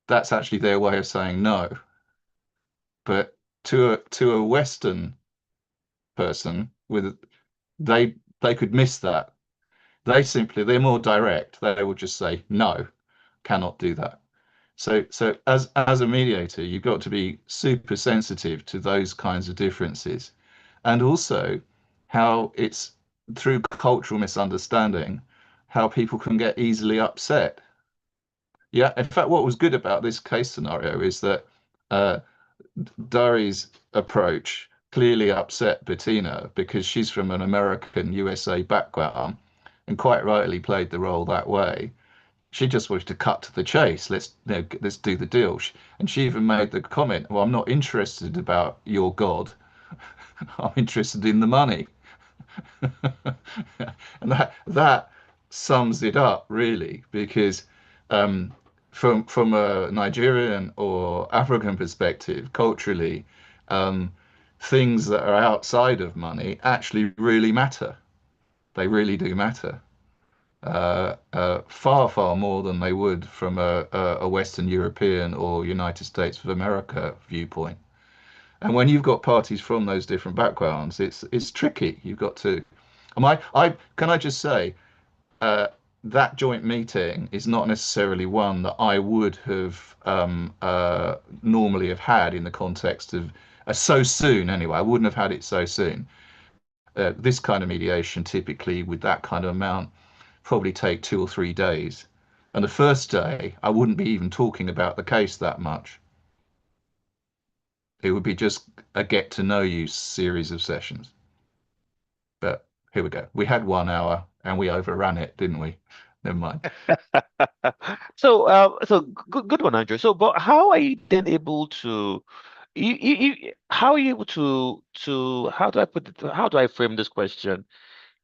that's actually their way of saying no. But to a Western person they could miss that. They're more direct. They will just say no, cannot do that. So as a mediator, you've got to be super sensitive to those kinds of differences, and also how it's through cultural misunderstanding, how people can get easily upset. Yeah, in fact, what was good about this case scenario is that Dari's approach clearly upset Bettina because she's from an American USA background and quite rightly played the role that way. She just wanted to cut to the chase. Let's do the deal. And she even made the comment, "Well, I'm not interested about your God. I'm interested in the money." And that sums it up really, because from a Nigerian or African perspective, culturally, things that are outside of money actually really matter. They really do matter. Far, far more than they would from a Western European or United States of America viewpoint. And when you've got parties from those different backgrounds, it's tricky. You've got to. Can I just say, that joint meeting is not necessarily one that I would have normally have had in the context of so soon. Anyway, I wouldn't have had it so soon. This kind of mediation, typically with that kind of amount, probably take 2 or 3 days. And the first day, I wouldn't be even talking about the case that much. It would be just a get to know you series of sessions. But here we go. We had 1 hour and we overran it, didn't we? Never mind. So good one, Andrew. So, but how are you then able to, how are you able to, how do I put it, how do I frame this question?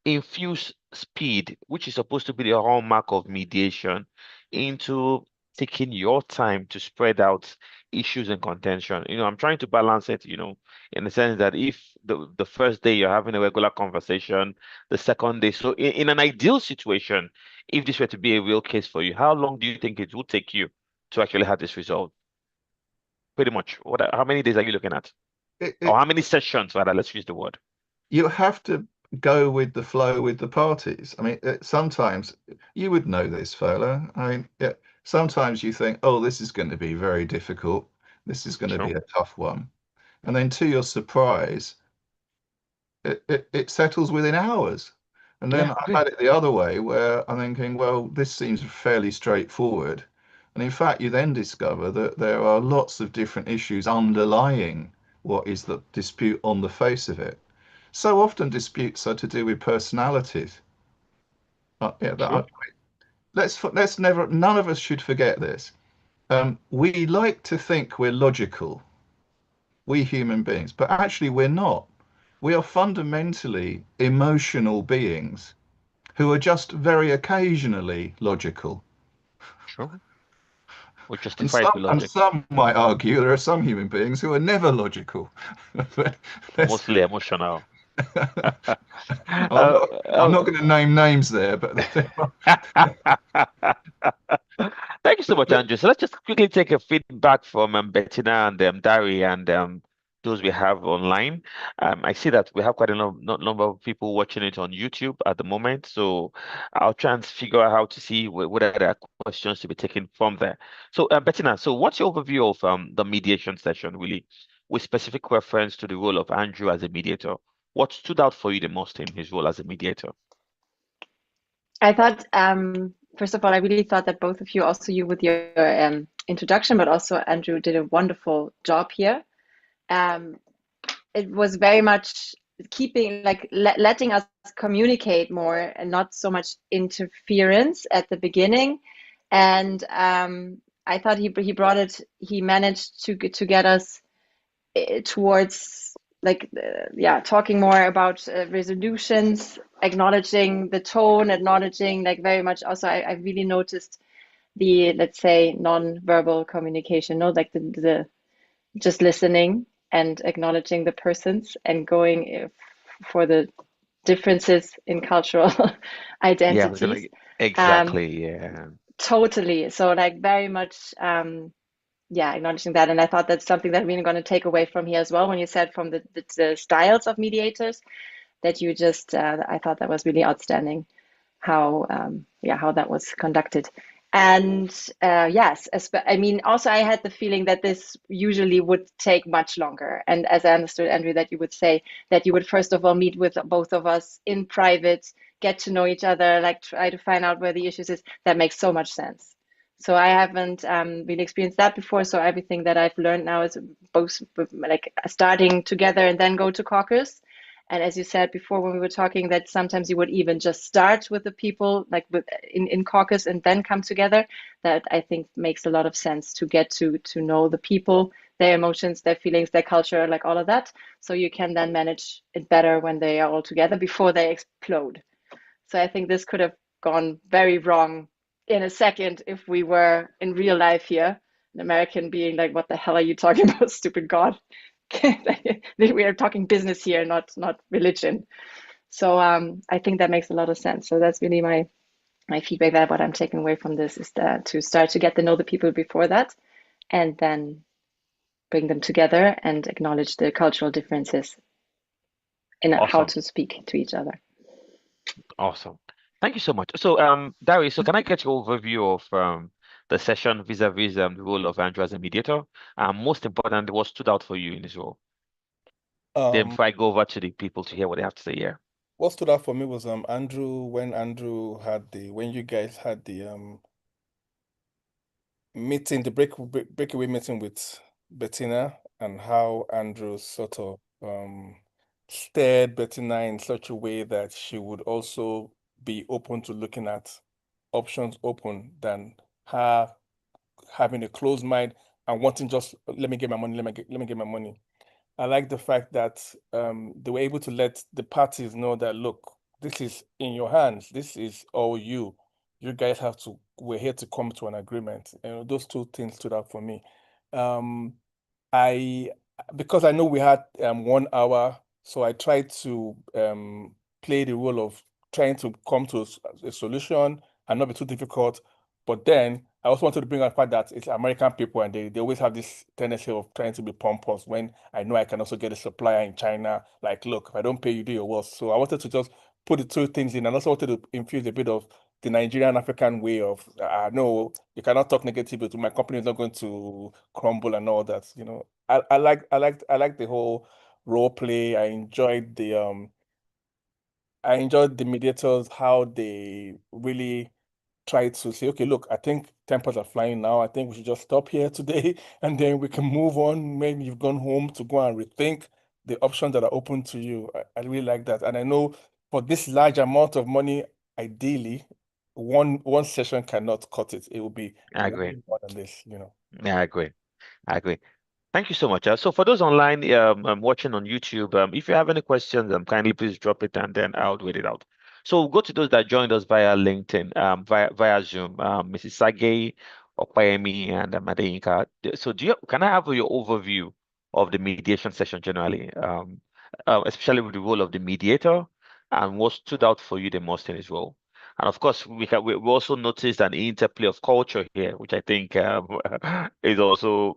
Infuse speed, which is supposed to be the hallmark of mediation, into taking your time to spread out issues and contention. I'm trying to balance it, in the sense that if the first day you're having a regular conversation, the second day, so in an ideal situation, if this were to be a real case for you, how long do you think it would take you to actually have this resolved? Pretty much. How many days are you looking at? Or how many sessions, rather, let's use the word. You have to go with the flow with the parties. I mean, sometimes you would know this, Fola. I mean, sometimes you think, oh, this is going to be very difficult. This is going to be a tough one. And then to your surprise, it settles within hours. And then I've had it the other way where I'm thinking, well, this seems fairly straightforward. And in fact, you then discover that there are lots of different issues underlying what is the dispute on the face of it. So often disputes are to do with personalities. Let's never, none of us should forget this. We like to think we're logical, we human beings, but actually we're not. We are fundamentally emotional beings who are just very occasionally logical. Sure. Or justified with And logic. some might argue there are some human beings who are never logical. Mostly emotional. I'm not going to name names there, but thank you so much, Andrew. So let's just quickly take a feedback from Bettina and Dari and those we have online. I see that we have quite a number of people watching it on YouTube at the moment. So I'll try and figure out how to see what are the questions to be taken from there. So Bettina, so what's your overview of the mediation session, really, with specific reference to the role of Andrew as a mediator? What stood out for you the most in his role as a mediator? I thought, first of all, I really thought that both of you, also you with your introduction, but also Andrew did a wonderful job here. It was very much keeping, like, letting us communicate more and not so much interference at the beginning. And I thought he managed to get us towards, like, talking more about resolutions, acknowledging the tone, acknowledging, like, very much also I really noticed the, let's say, non-verbal communication, like the just listening and acknowledging the persons and going for the differences in cultural identities. Exactly. Totally. So, like, very much acknowledging that. And I thought that's something that we're going to take away from here as well, when you said from the styles of mediators, that you just I thought that was really outstanding how that was conducted. And yes, I mean, also I had the feeling that this usually would take much longer. And as I understood, Andrew, that you would say that you would first of all meet with both of us in private, get to know each other, like try to find out where the issues is. That makes so much sense. So I haven't really experienced that before. So everything that I've learned now is both like starting together and then go to caucus. And as you said before, when we were talking, that sometimes you would even just start with the people, like in caucus, and then come together. That I think makes a lot of sense to get to know the people, their emotions, their feelings, their culture, like all of that. So you can then manage it better when they are all together before they explode. So I think this could have gone very wrong in a second if we were in real life here, an American being like, "What the hell are you talking about, stupid God?" We are talking business here, not religion. So I think that makes a lot of sense. So that's really my feedback. That what I'm taking away from this is that to start to get to know the people before that, and then bring them together and acknowledge the cultural differences in how Awesome. to speak to each other. Awesome. Thank you so much. So, Darius, so can I get your overview of the session vis-a-vis the role of Andrew as a mediator? Most important, what stood out for you in this role? Then before I go over to the people to hear what they have to say here. What stood out for me was Andrew, when you guys had the meeting, the breakaway meeting with Bettina, and how Andrew sort of steered Bettina in such a way that she would also be open to looking at options open than her having a closed mind and wanting just let me get my money, let me get my money. I like the fact that they were able to let the parties know that, look, this is in your hands. This is all you. You guys we're here to come to an agreement. And those two things stood out for me. Um, because I know we had 1 hour, so I tried to play the role of trying to come to a solution and not be too difficult. But then I also wanted to bring out the fact that it's American people and they always have this tendency of trying to be pompous when I know I can also get a supplier in China. Like, look, if I don't pay you, do your worst. So I wanted to just put the two things in and also wanted to infuse a bit of the Nigerian African way of, no, you cannot talk negatively to my company is not going to crumble and all that. I like the whole role play. I enjoyed the mediators, how they really try to say, okay, look, I think tempers are flying now. I think we should just stop here today and then we can move on. Maybe you've gone home to go and rethink the options that are open to you. I really like that. And I know for this large amount of money, ideally, one session cannot cut it. It will be I agree. way more than this. Yeah, I agree. I agree. Thank you so much. So for those online watching on YouTube, if you have any questions, kindly please drop it and then I'll read it out. So we'll go to those that joined us via LinkedIn, via Zoom, Mrs. Sage, Opayemi, and Adeyinka. So can I have your overview of the mediation session generally, especially with the role of the mediator and what stood out for you the most in his role? And of course, we also noticed an interplay of culture here, which I think is also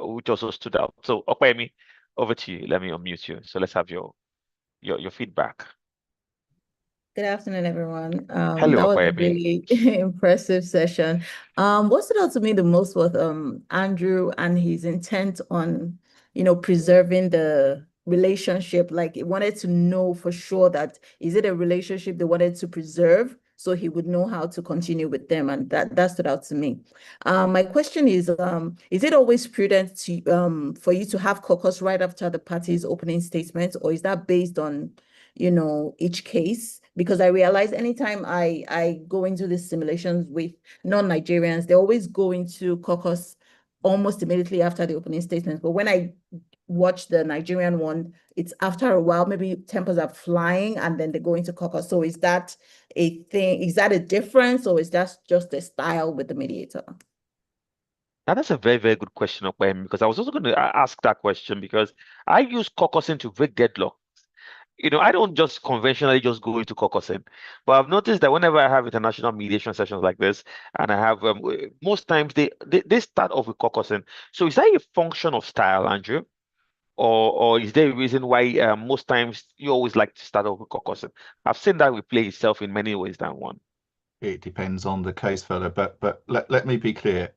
which also stood out. So, Opeyemi, over to you. Let me unmute you. So let's have your feedback. Good afternoon, everyone. Hello, That was a Opeyemi. really impressive session. What stood out to me the most was Andrew and his intent on, preserving the relationship. Like he wanted to know for sure that is it a relationship they wanted to preserve, so he would know how to continue with them, and that stood out to me. My question is it always prudent to for you to have caucus right after the party's opening statement, or is that based on each case? Because I realize anytime I go into these simulations with non-Nigerians, they always go into caucus almost immediately after the opening statement. But when I watch the Nigerian one, it's after a while, maybe tempers are flying and then they go into caucus. So is that a thing? Is that a difference, or is that just a style with the mediator? Now, that's a very, very good question, Opeyemi, because I was also going to ask that question because I use caucusing to break deadlock. I don't just conventionally just go into caucusing, but I've noticed that whenever I have international mediation sessions like this, and I have most times they start off with caucusing. So is that a function of style, Andrew, or is there a reason why most times you always like to start off with caucusing? I've seen that replay itself in many ways than one. it depends on the case, fella. But let me be clear.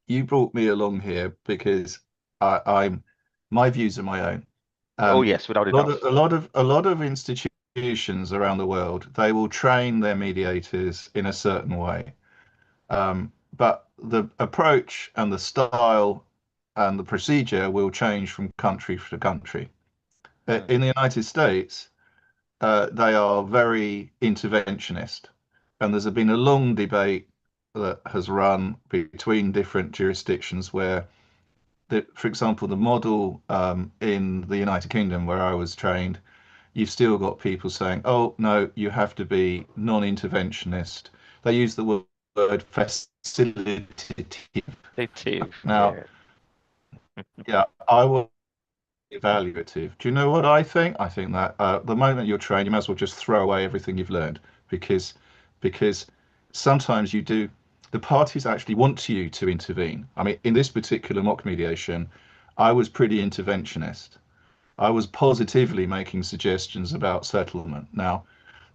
You brought me along here because my views are my own. Oh yes, without a doubt. A lot of institutions around the world, they will train their mediators in a certain way. But the approach and the style and the procedure will change from country to country. In the United States, they are very interventionist, and there's been a long debate that has run between different jurisdictions where, for example, the model in the United Kingdom where I was trained, you've still got people saying, oh, no, you have to be non-interventionist. They use the word facilitative. Now, yeah, I will evaluative. Do you know what I think? I think that the moment you're trained, you might as well just throw away everything you've learned because sometimes the parties actually want you to intervene. I mean, in this particular mock mediation, I was pretty interventionist. I was positively making suggestions about settlement. Now,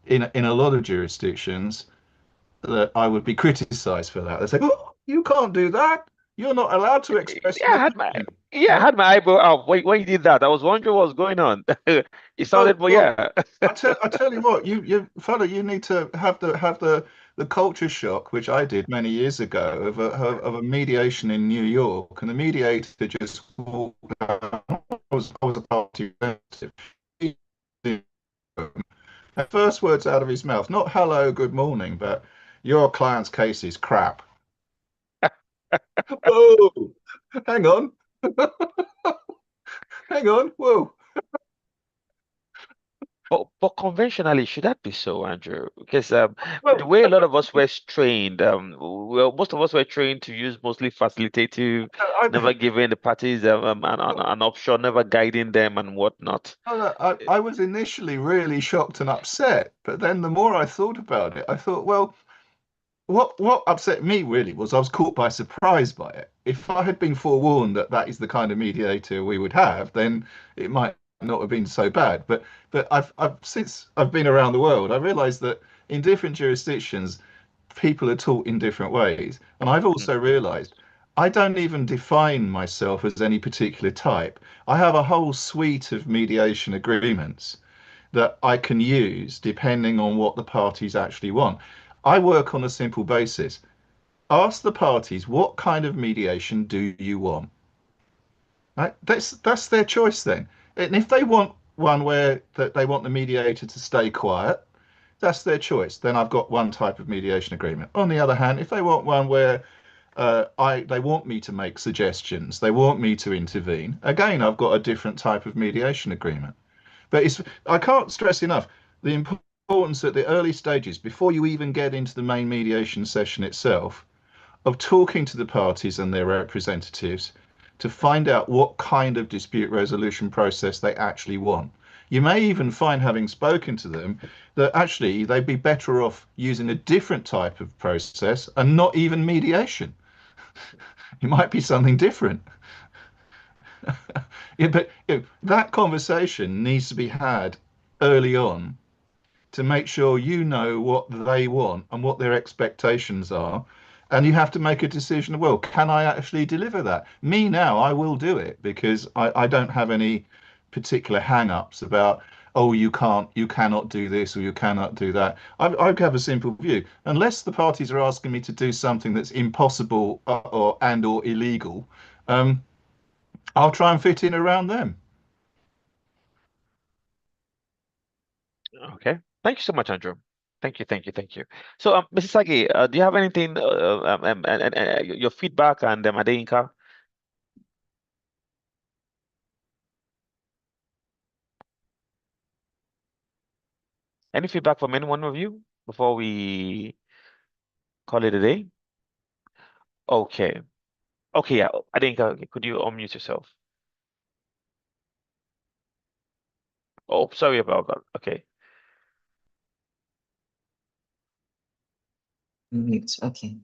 in a lot of jurisdictions, that I would be criticised for that. They say, "Oh, you can't do that. You're not allowed to express an opinion." I had my eyebrow up when you did that. I was wondering what was going on. It sounded, but yeah. I tell you what, you need to have the culture shock, which I did many years ago, of a mediation in New York, and the mediator just walked out. I was a party representative. The first words out of his mouth, not hello, good morning, but your client's case is crap. Whoa, hang on. Hang on, whoa. But conventionally, should that be so, Andrew? Because the way a lot of us were trained, well, most of us were trained to use mostly facilitative, never giving the parties an option, never guiding them and whatnot. I was initially really shocked and upset, but then the more I thought about it, I thought, well, what upset me really was I was caught by surprise by it. If I had been forewarned that that is the kind of mediator we would have, then it might not have been so bad. But since I've been around the world, I realized that in different jurisdictions, people are taught in different ways. And I've also realized I don't even define myself as any particular type. I have a whole suite of mediation agreements that I can use depending on what the parties actually want. I work on a simple basis. Ask the parties, what kind of mediation do you want? Right? That's their choice then. And if they want one where they want the mediator to stay quiet, that's their choice. Then I've got one type of mediation agreement. On the other hand, if they want one where they want me to make suggestions, they want me to intervene, again, I've got a different type of mediation agreement. But I can't stress enough the importance at the early stages, before you even get into the main mediation session itself, of talking to the parties and their representatives to find out what kind of dispute resolution process they actually want. You may even find, having spoken to them, that actually they'd be better off using a different type of process and not even mediation. It might be something different. Yeah, but that conversation needs to be had early on to make sure you know what they want and what their expectations are. And you have to make a decision, well, can I actually deliver that? Me now, I will do it because I don't have any particular hang-ups about, oh, you cannot do this or you cannot do that. I have a simple view. Unless the parties are asking me to do something that's impossible or illegal, I'll try and fit in around them. Okay. Thank you so much, Andrew. Thank you. So, Mrs. Sagi, do you have anything, your feedback and Adeyinka? Any feedback from any one of you before we call it a day? Okay. Okay, yeah. Adeyinka, could you unmute yourself? Oh, sorry about that. Okay. Mute. Okay.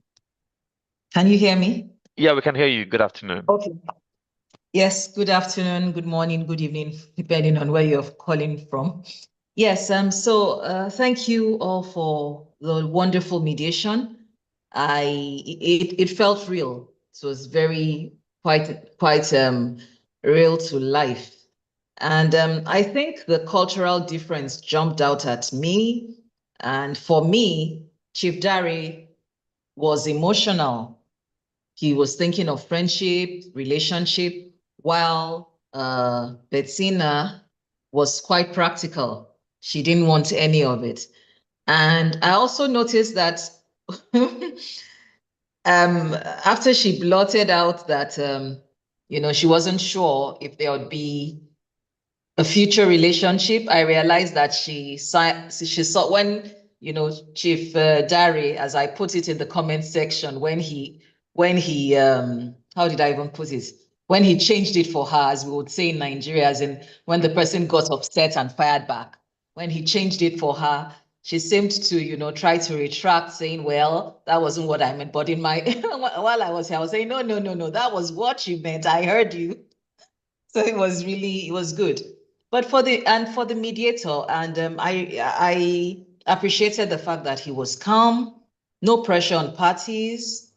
Can you hear me? Yeah, we can hear you. Good afternoon. Okay. Yes, good afternoon, good morning, good evening, depending on where you're calling from. Yes, so thank you all for the wonderful mediation. It felt real. It was quite real to life. And I think the cultural difference jumped out at me. And for me, Chief Dari was emotional. He was thinking of friendship, relationship, while Bettina was quite practical. She didn't want any of it. And I also noticed that after she blurted out that she wasn't sure if there would be a future relationship, I realized that she saw when Chief Dari, as I put it in the comment section, when he how did I even put it? When he changed it for her, as we would say in Nigeria, as in when the person got upset and fired back. When he changed it for her, she seemed to try to retract, saying, "Well, that wasn't what I meant." But in my while I was here, I was saying, "No, that was what you meant. I heard you." So it was good. But for the mediator, and I appreciated the fact that he was calm, no pressure on parties.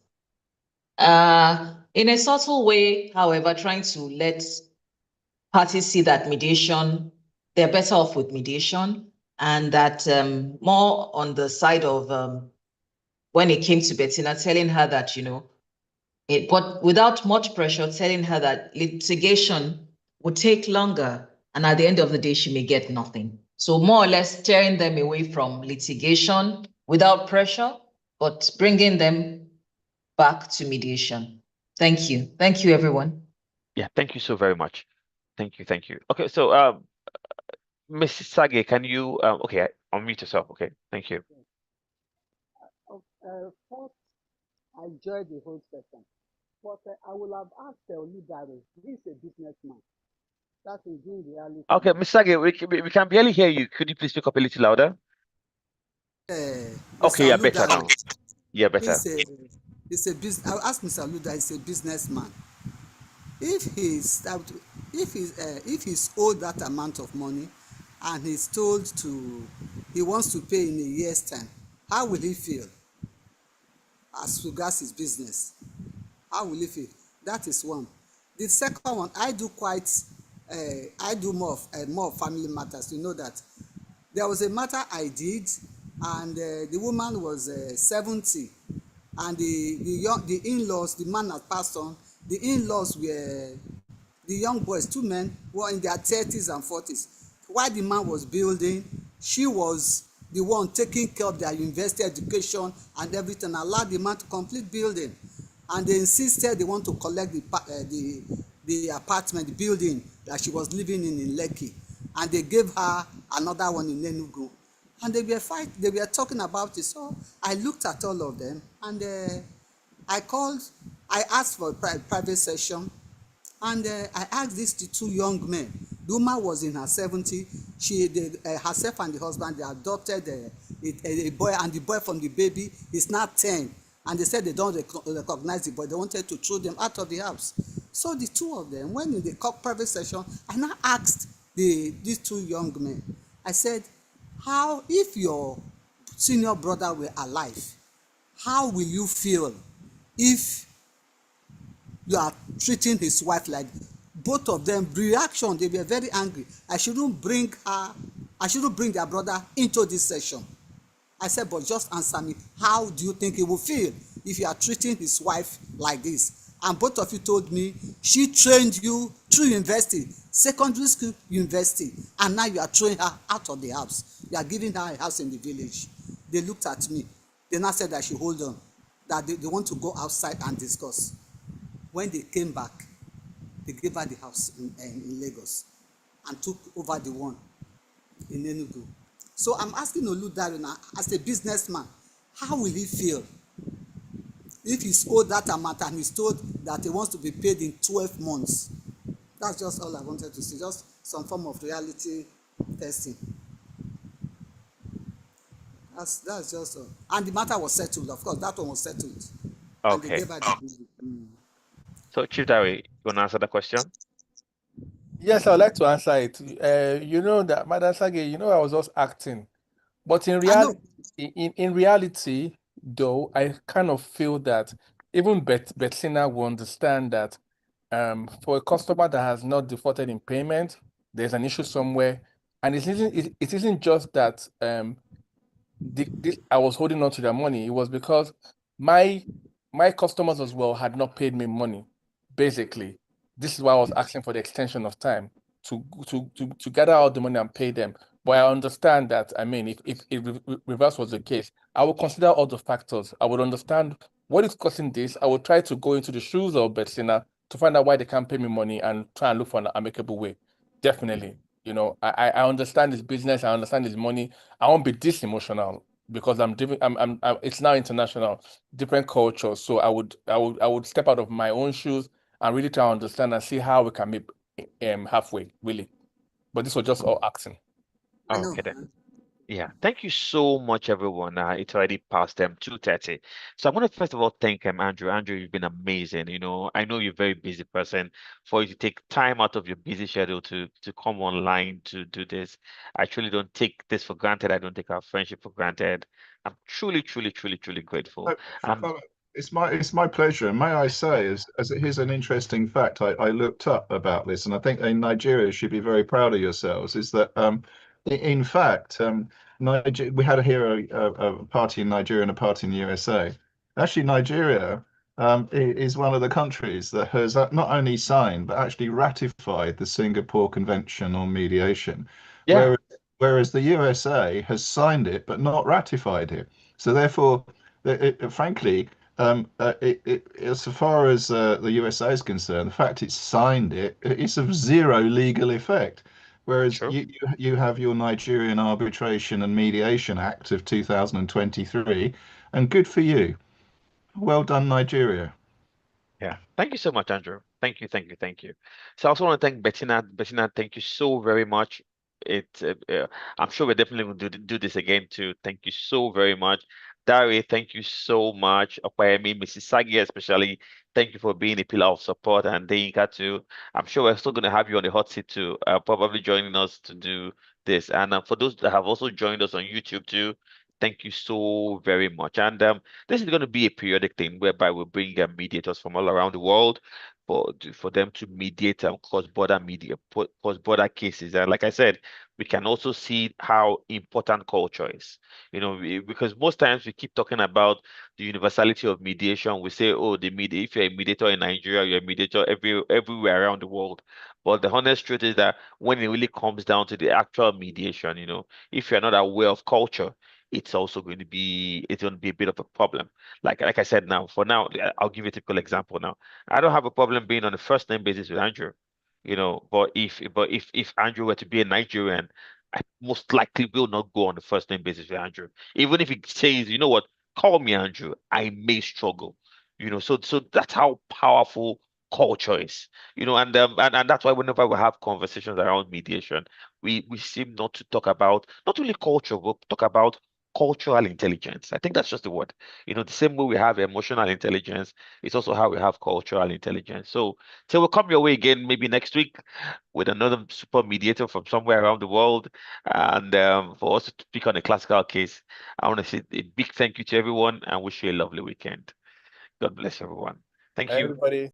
In a subtle way, however, trying to let parties see that they're better off with mediation, and that more on the side of when it came to Bettina, telling her that, but without much pressure, telling her that litigation would take longer, and at the end of the day, she may get nothing. So more or less steering them away from litigation without pressure, but bringing them back to mediation. Thank you. Thank you, everyone. Yeah, thank you so very much. Thank you. Okay, so Mrs. Sage, can you okay, unmute yourself. Okay, thank you. First, I enjoyed the whole session, but I will have asked Oludare. He's a businessman. That is in reality. Okay, Mrs. Sage, we can barely hear you. Could you please speak up a little louder? Okay, yeah, better now. Yeah, better. He's a business. I'll ask Mr. Oludare. He's a businessman. If he's owed that amount of money, and he's told he wants to pay in a year's time, how will he feel? As regards his business, how will he feel? That is one. The second one, I do more family matters. You know that there was a matter I did, and the woman was 70, and the in-laws, the man had passed on. The in-laws were the young boys, two men were in their 30s and 40s. While the man was building, she was the one taking care of their university education and everything, allowed the man to complete building. And they insisted they want to collect the apartment, the building that she was living in Lekki. And they gave her another one in Enugu. And they were talking about it. So I looked at all of them, and I asked for a private session. And I asked these two young men. The woman was in her 70s. Herself and the husband, they adopted a boy, and the boy from the baby is now 10. And they said they don't recognize the boy. They wanted to throw them out of the house. So the two of them went in the private session, and I asked these two young men, I said, if your senior brother were alive, how will you feel if you are treating his wife like both of them? Reaction, they were very angry. I shouldn't bring their brother into this session. I said, but just answer me, how do you think he will feel if you are treating his wife like this? And both of you told me she trained you through university, secondary school, university, and now you are throwing her out of the house. You are giving her a house in the village. They looked at me. They now said that she hold on, that they want to go outside and discuss. When they came back, they gave her the house in Lagos and took over the one in Enugu. So I'm asking Oludare now, as a businessman, how will he feel if he's owed that amount and he's told that he wants to be paid in 12 months? That's just all I wanted to see, just some form of reality testing. That's just all. And the matter was settled, of course, that one was settled. Okay. And they gave her the So, Chief Dari, you want to answer the question? Yes, I would like to answer it. You know that, Madam Sage, I was just acting. But in I know. reality, in reality, though, I kind of feel that even Bettina will understand that for a customer that has not defaulted in payment, there's an issue somewhere. And it isn't just that I was holding on to their money. It was because my customers as well had not paid me money. Basically, this is why I was asking for the extension of time to gather all the money and pay them. But I understand that, I mean, if reverse was the case, I would consider all the factors. I would understand what is causing this. I would try to go into the shoes of Bettina to find out why they can't pay me money and try and look for an amicable way. Definitely. You know, I understand this business, I understand this money. I won't be this emotional because it's now international, different cultures. So I would step out of my own shoes and really try to understand and see how we can meet halfway, really. But this was just all acting. I know. Okay then. Yeah, thank you so much, everyone. It's already past 2:30. So I'm going to first of all thank Andrew. Andrew, you've been amazing. You know, I know you're a very busy person. For you to take time out of your busy schedule to come online to do this, I truly don't take this for granted. I don't take our friendship for granted. I'm truly, truly, truly, truly grateful. It's my pleasure. May I say, here's an interesting fact I looked up about this, and I think in Nigeria should be very proud of yourselves. Is that in fact, we had a party in Nigeria and a party in the USA. Actually, Nigeria is one of the countries that has not only signed but actually ratified the Singapore Convention on Mediation, Yeah, whereas the USA has signed it but not ratified it. So therefore, frankly, as far as the USA is concerned, the fact it's signed it's of zero legal effect. Whereas true. you have your Nigerian Arbitration and Mediation Act of 2023, and good for you. Well done, Nigeria. Yeah. Thank you so much, Andrew. Thank you, thank you, thank you. So I also want to thank Bettina. Bettina, thank you so very much. I'm sure we're definitely going to do this again too. Thank you so very much. Dari, thank you so much. Opayemi, Mrs. Sagi especially, thank you for being a pillar of support. And Deyinka too. I'm sure we're still going to have you on the hot seat too, probably joining us to do this. And for those that have also joined us on YouTube too, thank you so very much. And this is going to be a periodic thing whereby we bring mediators from all around the world for them to mediate cross-border cases. And like I said, we can also see how important culture is. You know, because most times we keep talking about the universality of mediation. We say, oh, if you're a mediator in Nigeria, you're a mediator everywhere around the world. But the honest truth is that when it really comes down to the actual mediation, you know, if you're not aware of culture, it's going to be a bit of a problem. Like I said, for now, I'll give you a typical example now. I don't have a problem being on a first name basis with Andrew, you know, but if Andrew were to be a Nigerian, I most likely will not go on the first name basis with Andrew. Even if he says, you know what, call me Andrew, I may struggle. You know, so that's how powerful culture is. You know, and that's why whenever we have conversations around mediation, we seem not to talk about not only culture, but talk about cultural intelligence. I think that's just the word. You know, the same way we have emotional intelligence, it's also how we have cultural intelligence. So we'll come your way again maybe next week with another super mediator from somewhere around the world. And for us to speak on a classical case, I want to say a big thank you to everyone and wish you a lovely weekend. God bless everyone. Thank you. Everybody.